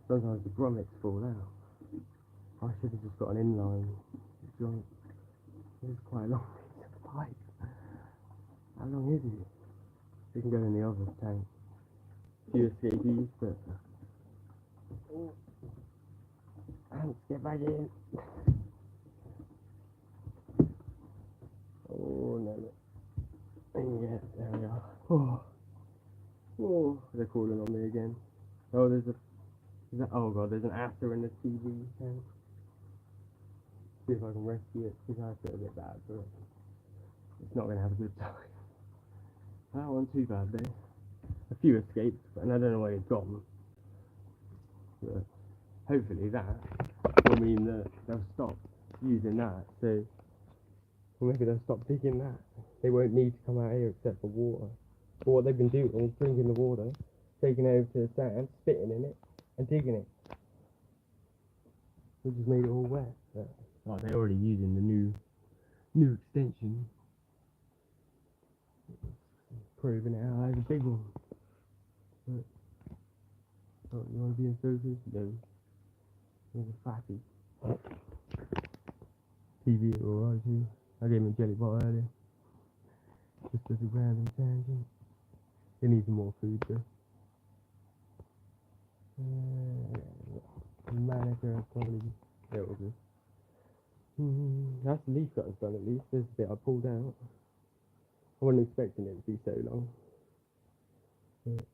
Speaker 1: Sometimes the grommets fall out. I should have just got an inline joint. It's quite a long piece of pipe. How long is it? It can go in the other tank. Few escapees, but ants, get back in. Oh no. Yeah, there we are. Oh, they're calling on me again. Oh, oh god, there's an after in the TV tank. See if I can rescue it, because I feel a bit bad for it. It's not going to have a good time. That wasn't too bad though. A few escaped, and I don't know where it's gone. But hopefully that will mean that they'll stop using that, so or maybe they'll stop digging that. They won't need to come out here except for water. But what they've been doing is drinking the water, taking it over to the sand, spitting in it, and digging it. Which has made it all wet. But, oh, they're already using the new extension. Proving it out as a big one. But, oh, you want to be in focus? No. There's a fatty. TV alright too. I gave him a jelly bar earlier. Just as a random tangent. He needs some more food though. Manager probably that will do. That's the leaf cutter's done at least. There's a bit I pulled out. I wasn't expecting it to be so long. But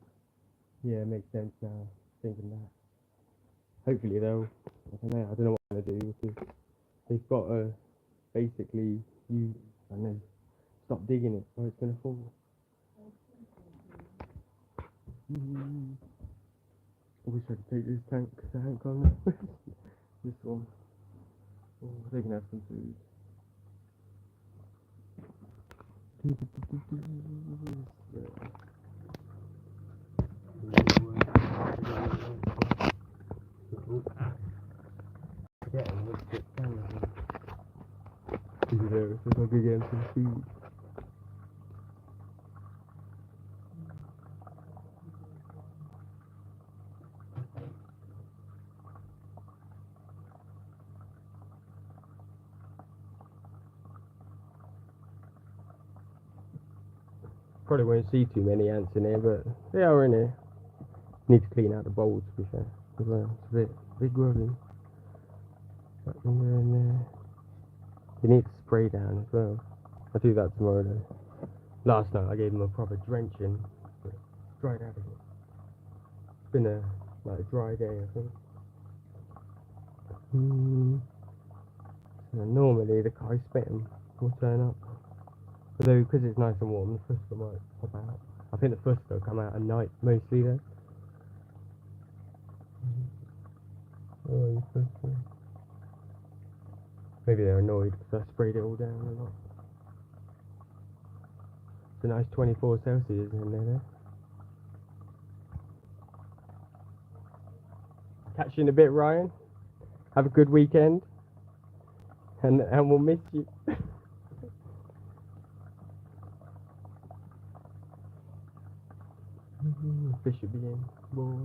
Speaker 1: yeah, it makes sense now, thinking that. Hopefully they'll, I don't know what I'm going to do, because they've got to basically, stop digging it or it's going to fall. I wish I could take this tank because I haven't gone there. This one. Oh, they can have some food. There, so I could get some food. Probably won't see too many ants in here, but they are in here. Need to clean out the bowls to be fair, as well. It's a bit grubby. But somewhere in there. You need to spray down as well. I'll do that tomorrow though. Last night I gave them a proper drenching, but it's dried out again. It's been a dry day, I think. So normally the Kai Spettum will turn up. Although, because it's nice and warm, the Fusca might pop out. I think the Fusca will come out at night, mostly though. Maybe they're annoyed because I sprayed it all down a lot. It's a nice 24 Celsius in there. Catch you in a bit, Ryan. Have a good weekend. And we'll miss you. Fish should be in, boy.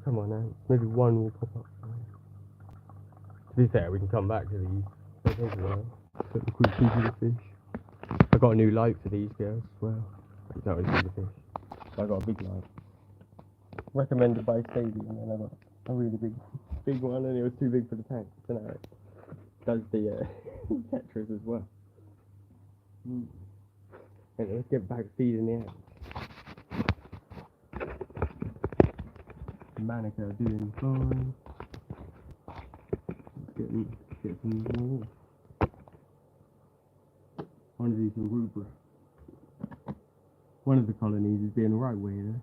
Speaker 1: Come on now. Maybe one will pop up. To be fair, we can come back to these. They take a while. But the quick pieces of fish. I got a new light for these girls as well. You can't really see the fish. I got a big light. Recommended by Stadium, and I got a really big one, and it was too big for the tank. So now it does the Tetris as well. And let's get back feeding the ants. Manica doing fine. Let's get some more. One of these in Rubra. One of the colonies is being the right way there.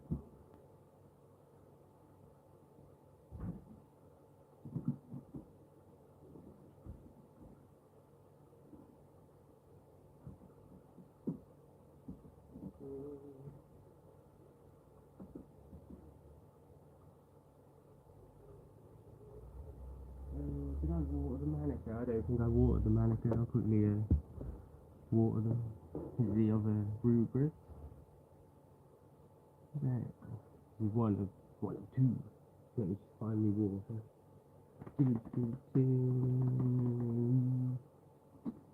Speaker 1: Did I water the manica? I don't think I watered the manica. I'll quickly water them. This is the other Rubra. Right. One of two. Let me just find me water.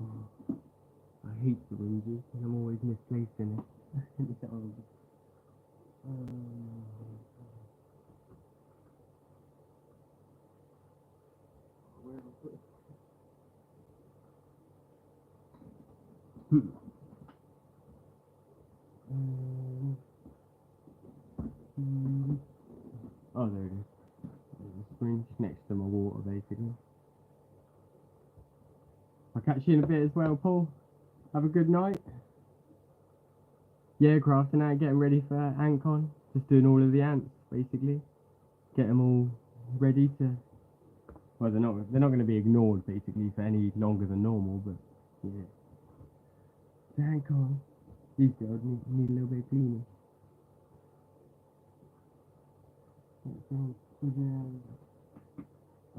Speaker 1: Oh, I hate syringes and I'm always misplacing it. It's horrible. Where have I put it? Oh, there it is. There's a syringe next to my water, basically. I'll catch you in a bit as well, Paul. Have a good night. Yeah, crafting out, getting ready for AntCon. Just doing all of the ants, basically. Get them all ready to... Well, they're not going to be ignored, basically, for any longer than normal, but... Yeah. AntCon. These girls need a little bit of cleaning.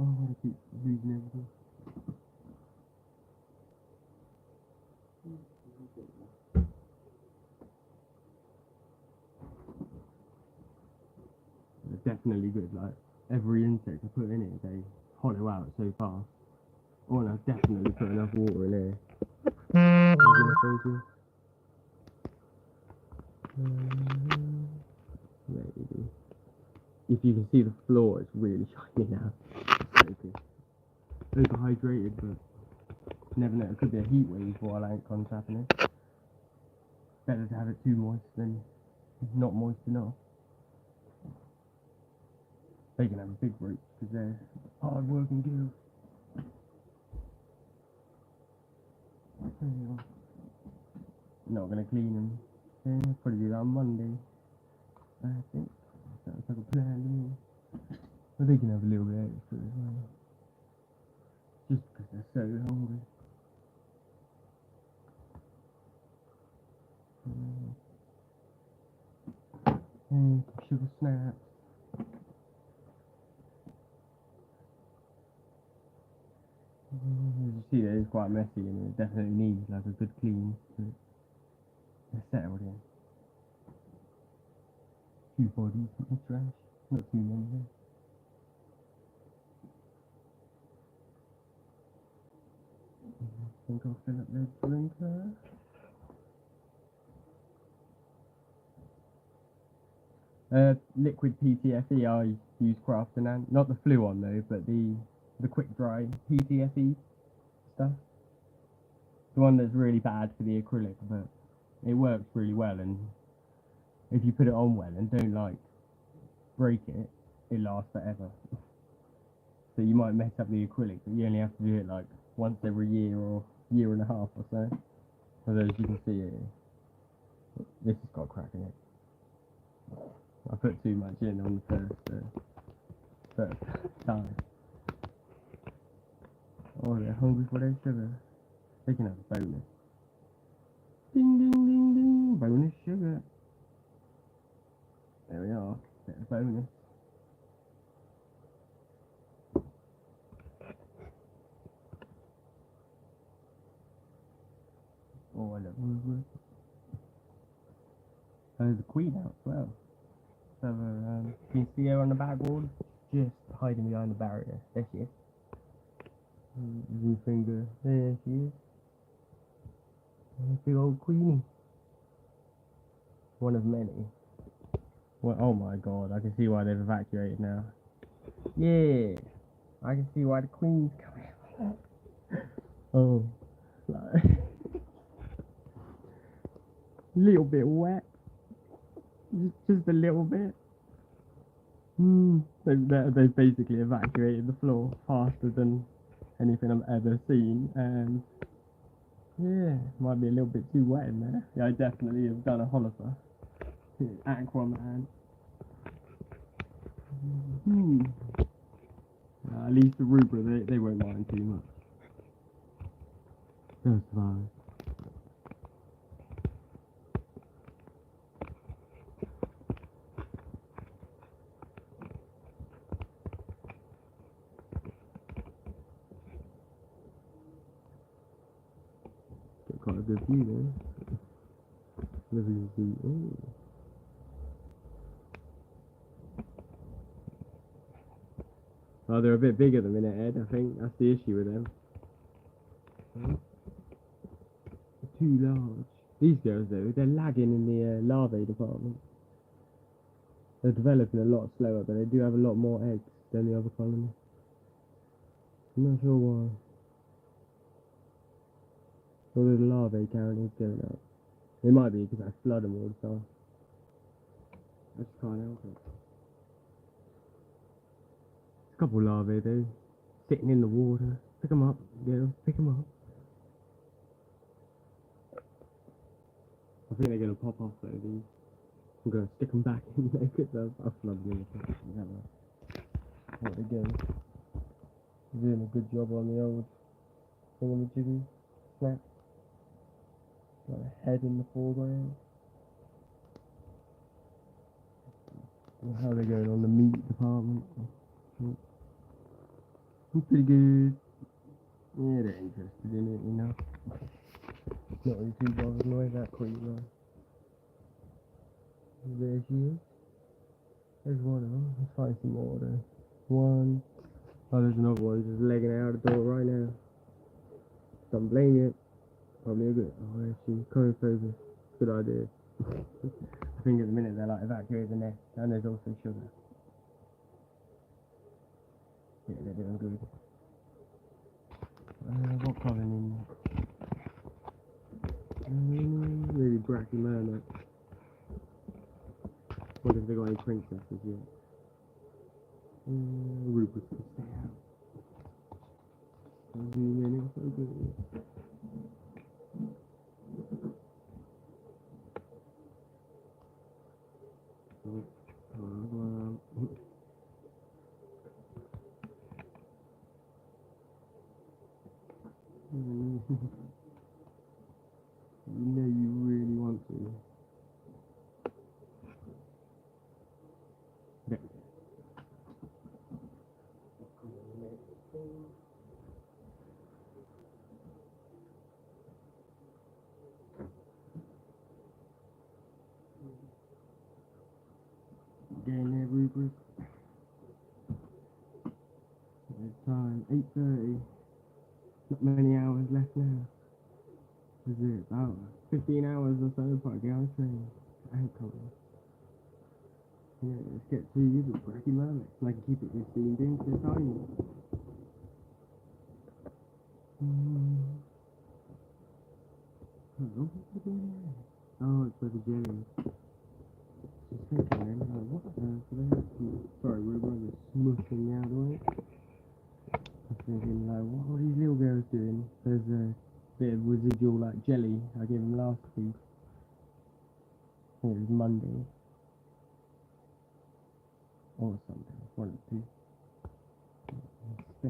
Speaker 1: Oh, I keep losing everything. They're definitely good, like, every insect I put in it, they hollow out so fast. Oh, and I've definitely put enough water in here. Maybe. If you can see the floor, it's really shiny now. Okay. Overhydrated, but never know. It could be a heat wave while AntCon's happening. Better to have it too moist than not moist enough. They can have a big roots because they're hard working girls. Not going to clean them. Yeah, probably do that on Monday, I think. Sounds like a plan to me. But they can have a little bit extra as well. Just because they're so hungry. And sugar snaps. As you see, it is quite messy and it definitely needs like a good clean. They're settled in. Few bodies in the trash, not too many though. I think I'll fill up their drinker. Liquid PTFE I use crafting and not the flu one though, but the quick dry PTFE stuff. The one that's really bad for the acrylic, but it works really well, and if you put it on well and don't like break it, it lasts forever. So you might mess up the acrylic, but you only have to do it like once every year or year and a half or so. Although as you can see it, this has got a crack in it. I put too much in on the first first time. Oh, they're hungry for their sugar. They can have a bonus. Ding, ding, ding, ding. Bonus sugar. There we are. Bit of bonus. Oh, I love Woodward. There's a queen out as well. So, can you see her on the backboard? Just hiding behind the barrier. There she is. Zoom finger. There she is. Big old queenie. One of many. Well, oh my god, I can see why they've evacuated now. Yeah, I can see why the queen's coming. Oh, like, little bit wet. Just a little bit. They've basically evacuated the floor faster than anything I've ever seen, and yeah, might be a little bit too wet in there. Yeah, I definitely have done a holiday. Aquaman. At least the Rubra, they won't mind too much. They'll survive. Got quite a good view there. Never you see. Oh. Oh, they're a bit big at the minute, Ed. I think that's the issue with them. They're too large. These girls, though, they're lagging in the larvae department. They're developing a lot slower, but they do have a lot more eggs than the other colony. I'm not sure why. Although the larvae count is going up. It might be because I flood them all the time. I just can't help it. A couple larvae though, sitting in the water. Pick them up, girls, pick them up. I think they're going to pop off though, these. I'm going to stick them back in there because I'll flood them in the top. What they go. Doing a good job on the old thingamajiggy. Snap. Got a head in the foreground. How are they going on the meat department? Pretty good. Yeah, they're interested in it, you know. Not really too bothered annoying that queen though. There she is. There's one of them. Let's find some more there. One. Oh, there's another one just legging out the door right now. Don't blame it. Probably a bit. Oh, there she is. Coming focus. Good idea. I think at the minute they're like evacuating the nest, and there's also sugar. Yeah, they're doing good. What colony? Maybe Brachymerma. Wonder if they got any princesses yet. Rupert can stay out. Zoom in, it's so good. You know you really want to. There. Getting there, Rupert. It's time, 8:30. Not many hours left now. Is it about 15 hours or so before I get on the train? I ain't coming. Yeah, let's get to you with Brachymerma. I can keep it with steamed in for the time. Oh, it's for the jelly. Just thinking then, like, what the hell do they have to... Sorry, we're going to smushing the out of it. I was thinking, like, what are these little girls doing? There's a bit of residual, like, jelly I gave them last week. I think it was Monday. Or something, one of the two.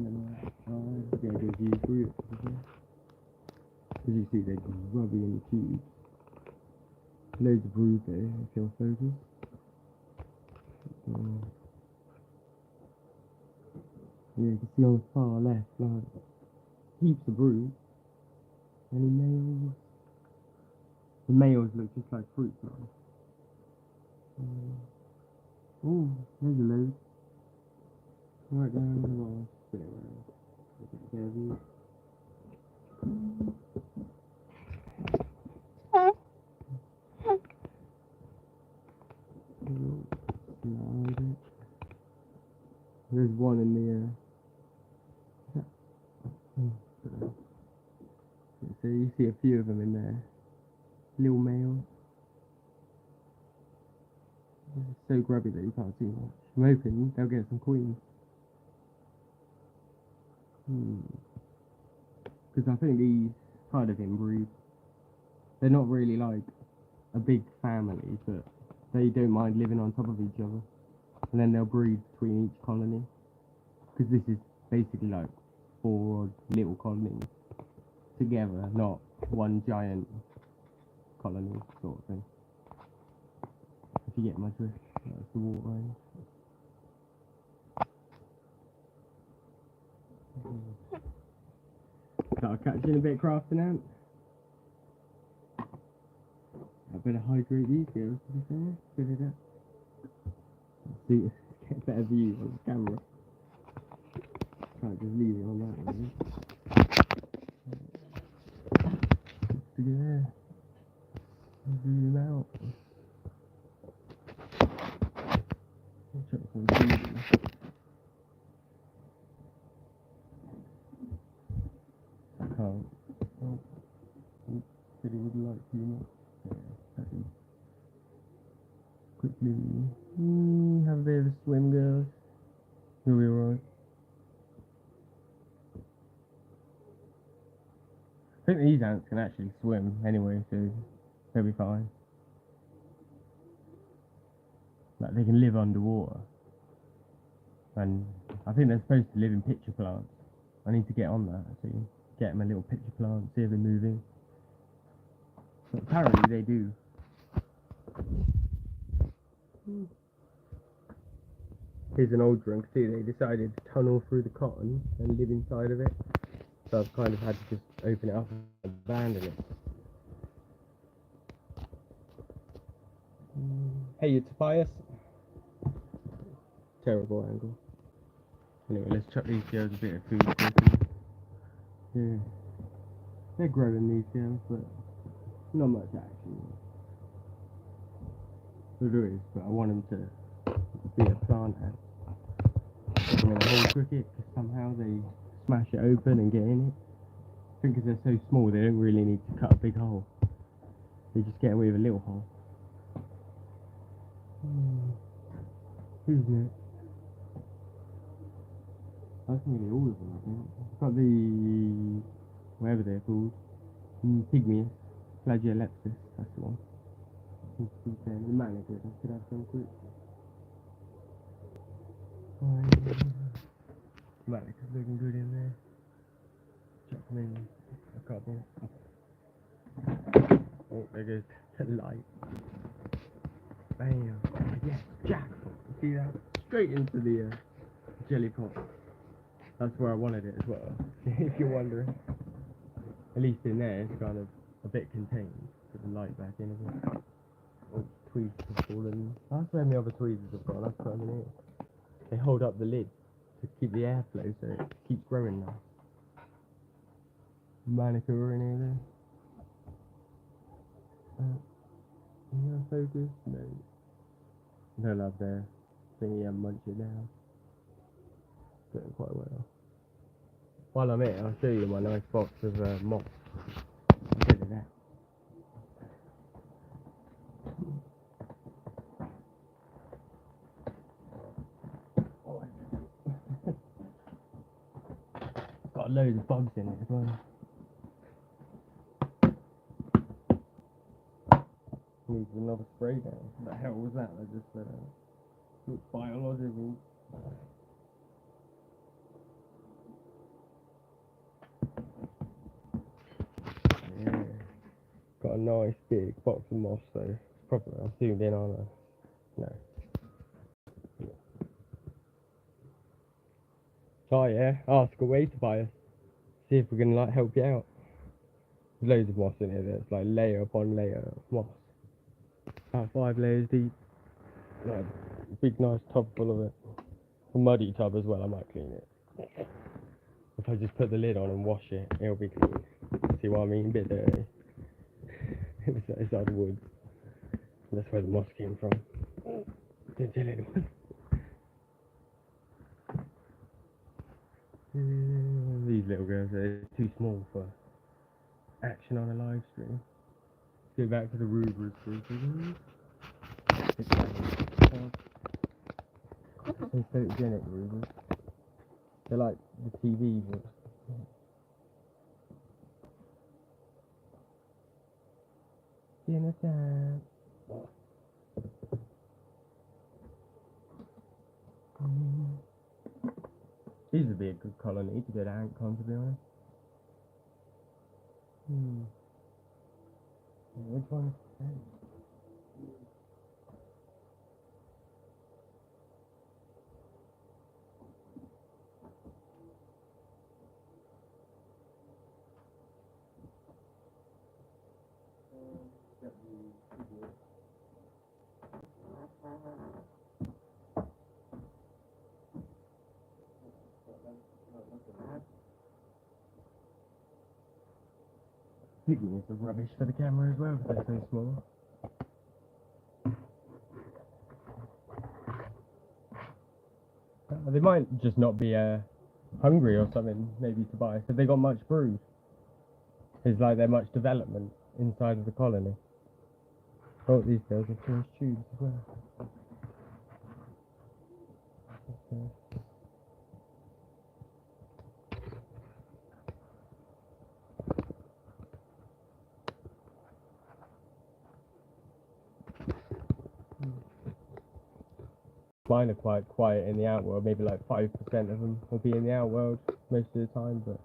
Speaker 1: them out. Oh, yeah, just use fruit. As you see, they're grubby in the tubes. Loads of brood there, if you'll focus. Yeah, you can see on the far left, like, heaps of brood. Any males? The males look just like fruit flies. Oh, there's a load. Right down the line. Spin it around. Get a view. Slide it. There's one in the so you see a few of them in there. Little males. It's so grubby that you can't see much. I'm hoping they'll get some queens. Because I think these kind of inbreed. They're not really like a big family, but they don't mind living on top of each other. And then they'll breed between each colony. Because this is basically like 4 little colonies together, not one giant colony sort of thing. If you get my drift, that's the water range. Start catching a bit of crafting ant. I better hydrate these girls, to be fair. Fill it up. See, get a better view on the camera. Can't just leave it on that one, really. Yeah. Zoom out. Check some TV. I can't. Oh, said he would like too much. Yeah, quickly. Have a bit of a swim, girls. You'll be alright. I think these ants can actually swim anyway, so they'll be fine. Like, they can live underwater. And I think they're supposed to live in pitcher plants. I need to get on that, so get them a little pitcher plant, see if they're moving. But apparently they do. Here's an old drunk too. They decided to tunnel through the cotton and live inside of it. So I've kind of had to just open it up and abandon it. Hey, you Tobias. Terrible angle. Anyway, let's chuck these girls a bit of food quickly. Yeah. They're growing, these girls, but not much action. There is, but I want them to be a plant ant. I'm going to hold cricket because somehow they smash it open and get in it. I think because they're so small, they don't really need to cut a big hole. They just get away with a little hole. Who's next? That's nearly all of them, I think. I've got the, whatever they're called, Pygmeus, Flagellepsis, that's the one. The mannequin, I could have some quick. Mannequin's looking good in there. Chuck them in a couple. Oh, there goes the light. Bam. Yes, jackpot. See that? Straight into the jelly pot. That's where I wanted it as well, if you're wondering. At least in there, it's kind of a bit contained. Put the light back in a bit. Oh, tweezers have fallen. That's where my other tweezers have gone. I've put them in here. They hold up the lid to keep the airflow so it keeps growing now. Manicure in here then. No focus? No. No love there. Thingy and munch it down. Doing quite well. While I'm here, I'll show you my nice box of moss. Look at that. Got loads of bugs in it as well. Needs another spray down. What the hell was that? I just said it's biological. nice big box of moss, so it's probably I'm zoomed in on a no. Oh yeah, ask away to buy us. See if we can like help you out. There's loads of moss in here. That's like layer upon layer of moss. About 5 layers deep. Like, a big nice tub full of it. A muddy tub as well. I might clean it. If I just put the lid on and wash it, it'll be clean. See what I mean? A bit dirty. It's out of wood. That's where the moss came from. Didn't tell anyone. These little girls are too small for action on a live stream. Let's go back to the Rubers. So photogenic Rubers. They're like the TV. Dinner time. These would be a good colony to go to ant con, to be honest. Which one? Pygmies are rubbish for the camera as well because they're so small. They might just not be hungry or something, maybe, to buy. Have they got much brood? Is like there much development inside of the colony? Oh, these girls have changed tubes as well. Okay. Mine are quite quiet in the outworld, maybe like 5% of them will be in the outworld most of the time, but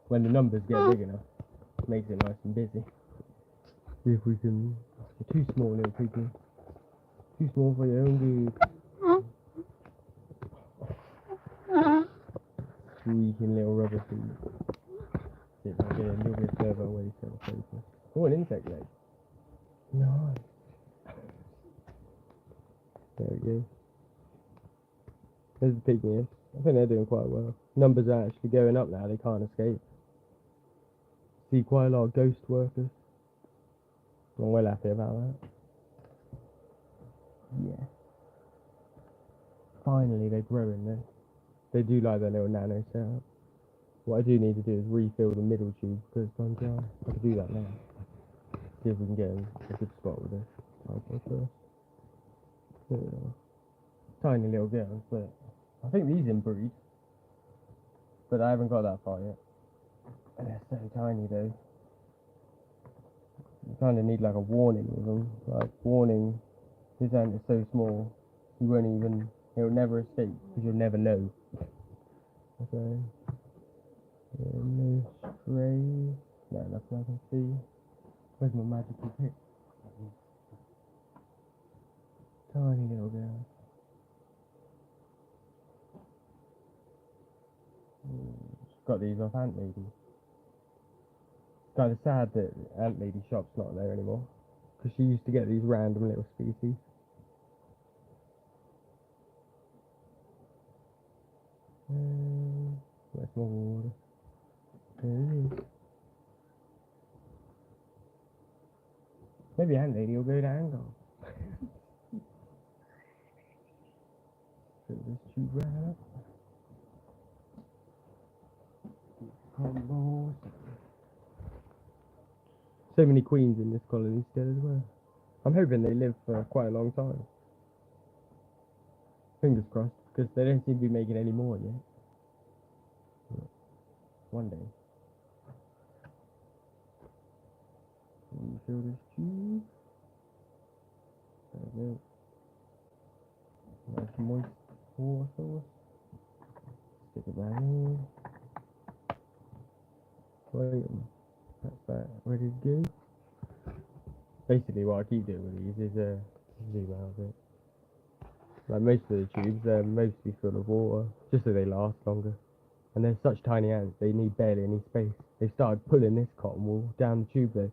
Speaker 1: when the numbers get big enough, it makes it nice and busy. See if we can... You're too small, little people. Too small for your own good. Squeaking little rubber feet. See if I can get a little bit further away so the focus. Oh, an insect leg. Nice. There we go. There's the pygmies. I think they're doing quite well. Numbers are actually going up now, they can't escape. See quite a lot of ghost workers. I'm well happy about that. Yeah. Finally they're growing there. They do like their little nano setup. What I do need to do is refill the middle tube because it's gone dry. I can do that now. See if we can get a good spot with this. I'll go first. Tiny little girls, but I think these inbreed. But I haven't got that far yet. And they're so tiny though. You kind of need like a warning with them. Like, warning, this ant is so small, you won't even, it'll never escape because you'll never know. Okay. Yeah, no stray. No, nothing I can see. Where's my magical pick? Tiny little girl. Got these off Ant Lady. Kind of sad that Ant Lady shop's not there anymore, because she used to get these random little species. Where's my water? There it is. Maybe Ant Lady will go to Angle. Fill this tube right up. So many queens in this colony still as well. I'm hoping they live for quite a long time. Fingers crossed, because they don't seem to be making any more yet. One day. Fill this tube. There we go. Nice moist water source. Stick it back in. Wait, that's that. Ready to go. Basically, what I keep doing with these is zoom out a bit. Like most of the tubes, they're mostly full of water, just so they last longer. And they're such tiny ants, they need barely any space. They started pulling this cotton wool down the tube though.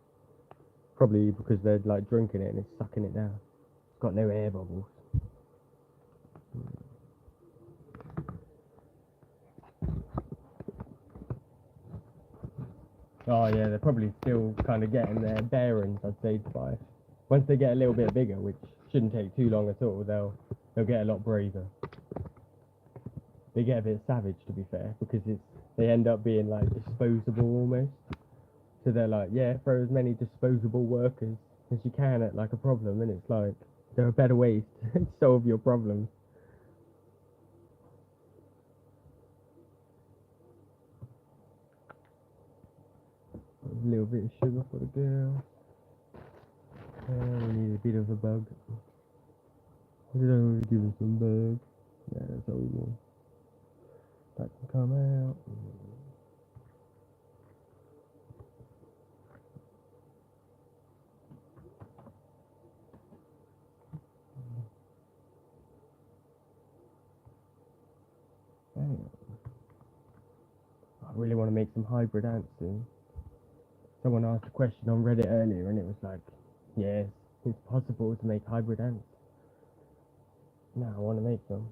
Speaker 1: Probably because they're like drinking it and it's sucking it down. It's got no air bubbles. Oh yeah, they're probably still kind of getting their bearings, I'd say, by once they get a little bit bigger, which shouldn't take too long at all, they'll get a lot braver. They get a bit savage, to be fair, because they end up being like disposable almost. So they're like, yeah, throw as many disposable workers as you can at like a problem, and it's like there are better ways to solve your problem. A little bit of sugar for the girl. We need a bit of a bug. Give us some bug. Yeah, that's all we want. That can come out. I really want to make some hybrid ants soon. Someone asked a question on Reddit earlier and it was like, yes, it's possible to make hybrid ants. Now I want to make them.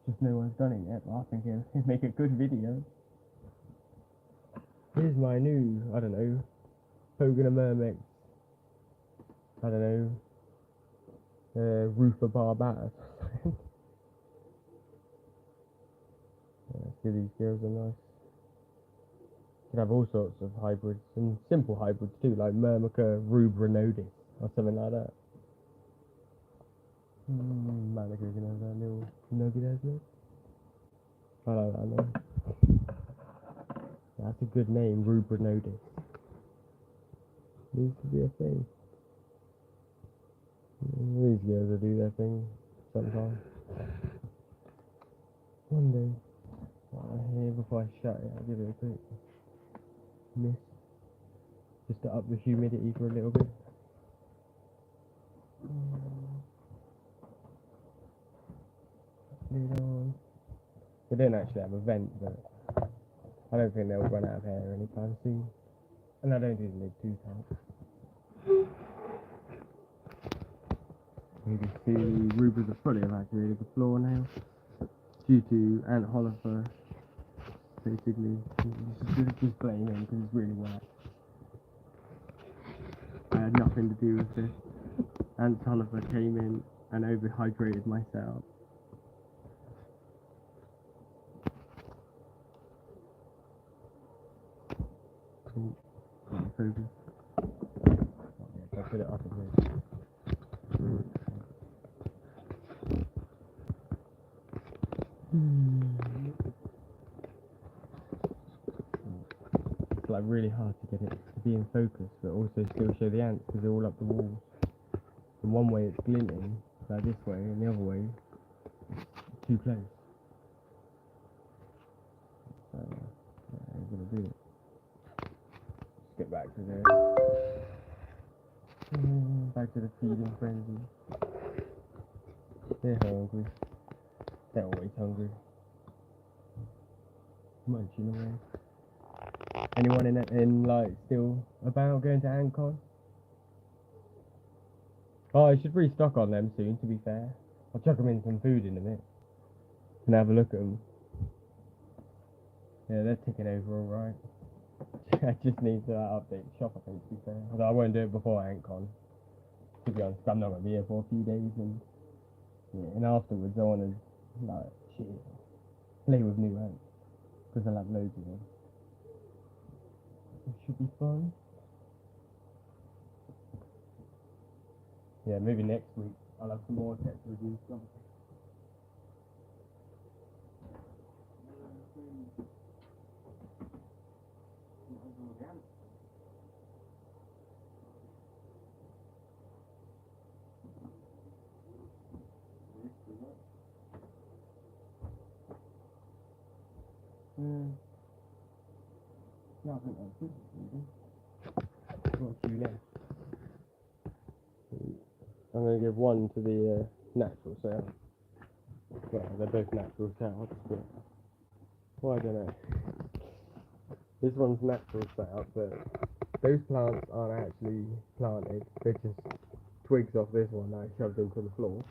Speaker 1: Just no one's done it yet, but I think it'll make a good video. Here's my new, I don't know, Hogan and Mermex, I don't know, Roofer Barbatus. Yeah, these girls are nice. Could have all sorts of hybrids, and simple hybrids too, like Myrmica rubrinodis, or something like that. Manica's gonna have that little nugget, isn't it? I like that name. That's a good name, rubrinodis. Needs to be a thing. These girls will do their thing sometime. One day. Here, before I shut it, I'll give it a quick mist. Just to up the humidity for a little bit. They don't actually have a vent, but I don't think they'll run out of air anytime soon. And I don't think they're too tight. You can see Rubers are fully evacuated the floor now due to ant holifer. Basically, just blame him because it's really wet. I had nothing to do with this. Ant holifer came in and overhydrated my setup. Cool. Focus. I'll put it up a bit. It's like really hard to get it to be in focus, but also still show the ants because they're all up the walls. And one way it's glinting, like this way, and the other way, it's too close. So, yeah, I'm gonna do it. Let's get back to the feeding frenzy. They're hungry. They're always hungry. Munching away. Anyone in like still about going to Antcon? Oh, I should restock on them soon, to be fair. I'll chuck them in some food in a minute and have a look at them. Yeah, they're ticking over alright. I just need to update the shop, I think, to be fair. Although I won't do it before Antcon. To be honest, I'm not going to be here for a few days, and yeah, and afterwards I want to, like, shit, play with new ants, because I'll have loads of them. It should be fun. Yeah, maybe next week I'll have some more tech reviews. Yeah, I think that's it. I've got a few left. I'm going to give one to the natural setup. Well, they're both natural setups, but well, I don't know. This one's natural setup, but those plants aren't actually planted. They're just twigs off this one that I shoved into the floor.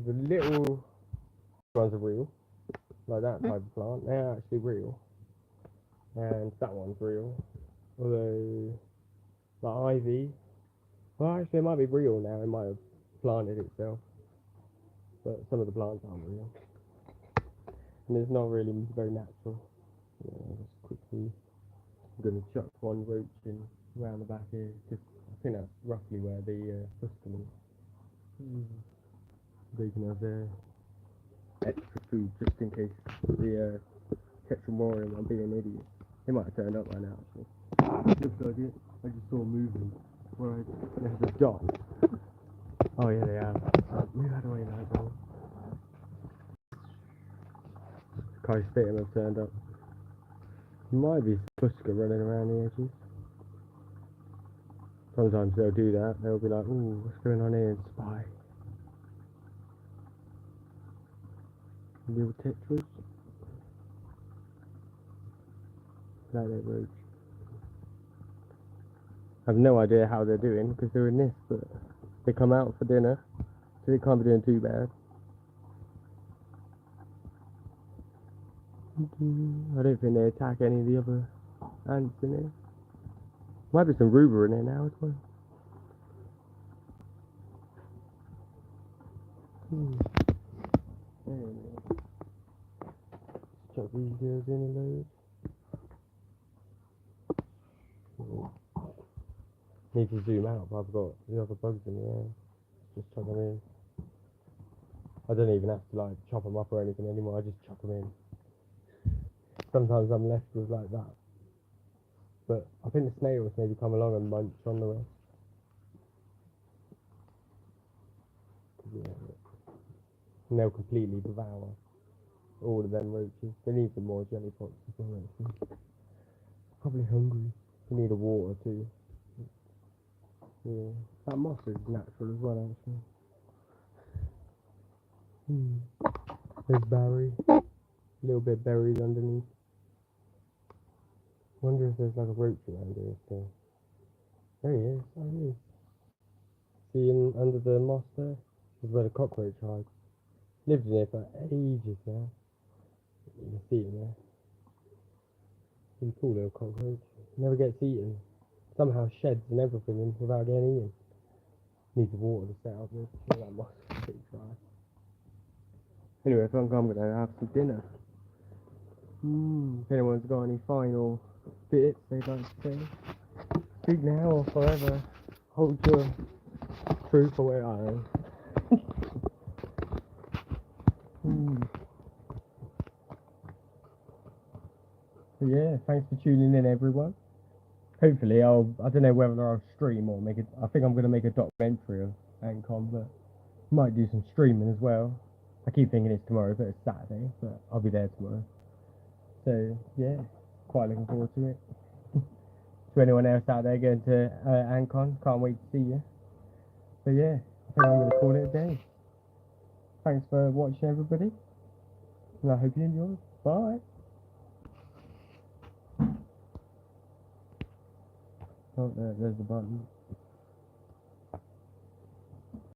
Speaker 1: The little ones are real, like that type of plant. They're actually real, and that one's real. Although the ivy, well, actually, it might be real now. It might have planted itself, but some of the plants aren't real, and it's not really very natural. Yeah, just quickly, I'm gonna chuck one roach in around the back here, because I think that's roughly where the fuscum is. They can have their extra food just in case the Tetramorium, I'm being an idiot. They might have turned up by now, actually. Looks like it. I just saw moving. Right, there's a dot. Oh yeah, they have. Move out of the way now, bro. Kai Statham have turned up. Might be Fusca running around the edges. Sometimes they'll do that. They'll be like, ooh, what's going on here? And spy. Little tetras. Like that roach. I have no idea how they're doing because they're in this, but they come out for dinner, so they can't be doing too bad. I don't think they attack any of the other ants in here. Might be some rhubarb in there now as well. Chuck these girls in a load. Need to zoom out, but I've got the other bugs in the air. Just chuck them in. I don't even have to like chop them up or anything anymore. I just chuck them in. Sometimes I'm left with like that. But I think the snails maybe come along and munch on the rest. Yeah. And they'll completely devour all of them roaches. They need some more jelly pots as well, actually. Probably hungry. They need a water too. Yeah. That moss is natural as well, actually. There's Barry. A little bit buried underneath. Wonder if there's like a roach around here still. There he is. Oh, he is. See him under the moss there? This is where the cockroach hides. Lived in here for ages now. You can see him there. He's a cool little cockroach. Never gets eaten. Somehow sheds and everything without getting eaten. Needs the water to set up this. That moss is pretty dry. Anyway, I think I'm gonna have some dinner. If anyone's got any final bits they'd like to say, speak now or forever. Hold your truth or where I am. So yeah, thanks for tuning in, everyone. Hopefully I don't know whether I'll stream or make it. I think I'm going to make a documentary of Ancon, but might do some streaming as well. I keep thinking it's tomorrow, but it's Saturday, but I'll be there tomorrow. So yeah, quite looking forward to it. To anyone else out there going to Ancon, can't wait to see you. So yeah, I think I'm going to call it a day. Thanks for watching, everybody, and I hope you enjoyed. Bye. Oh, there's the button.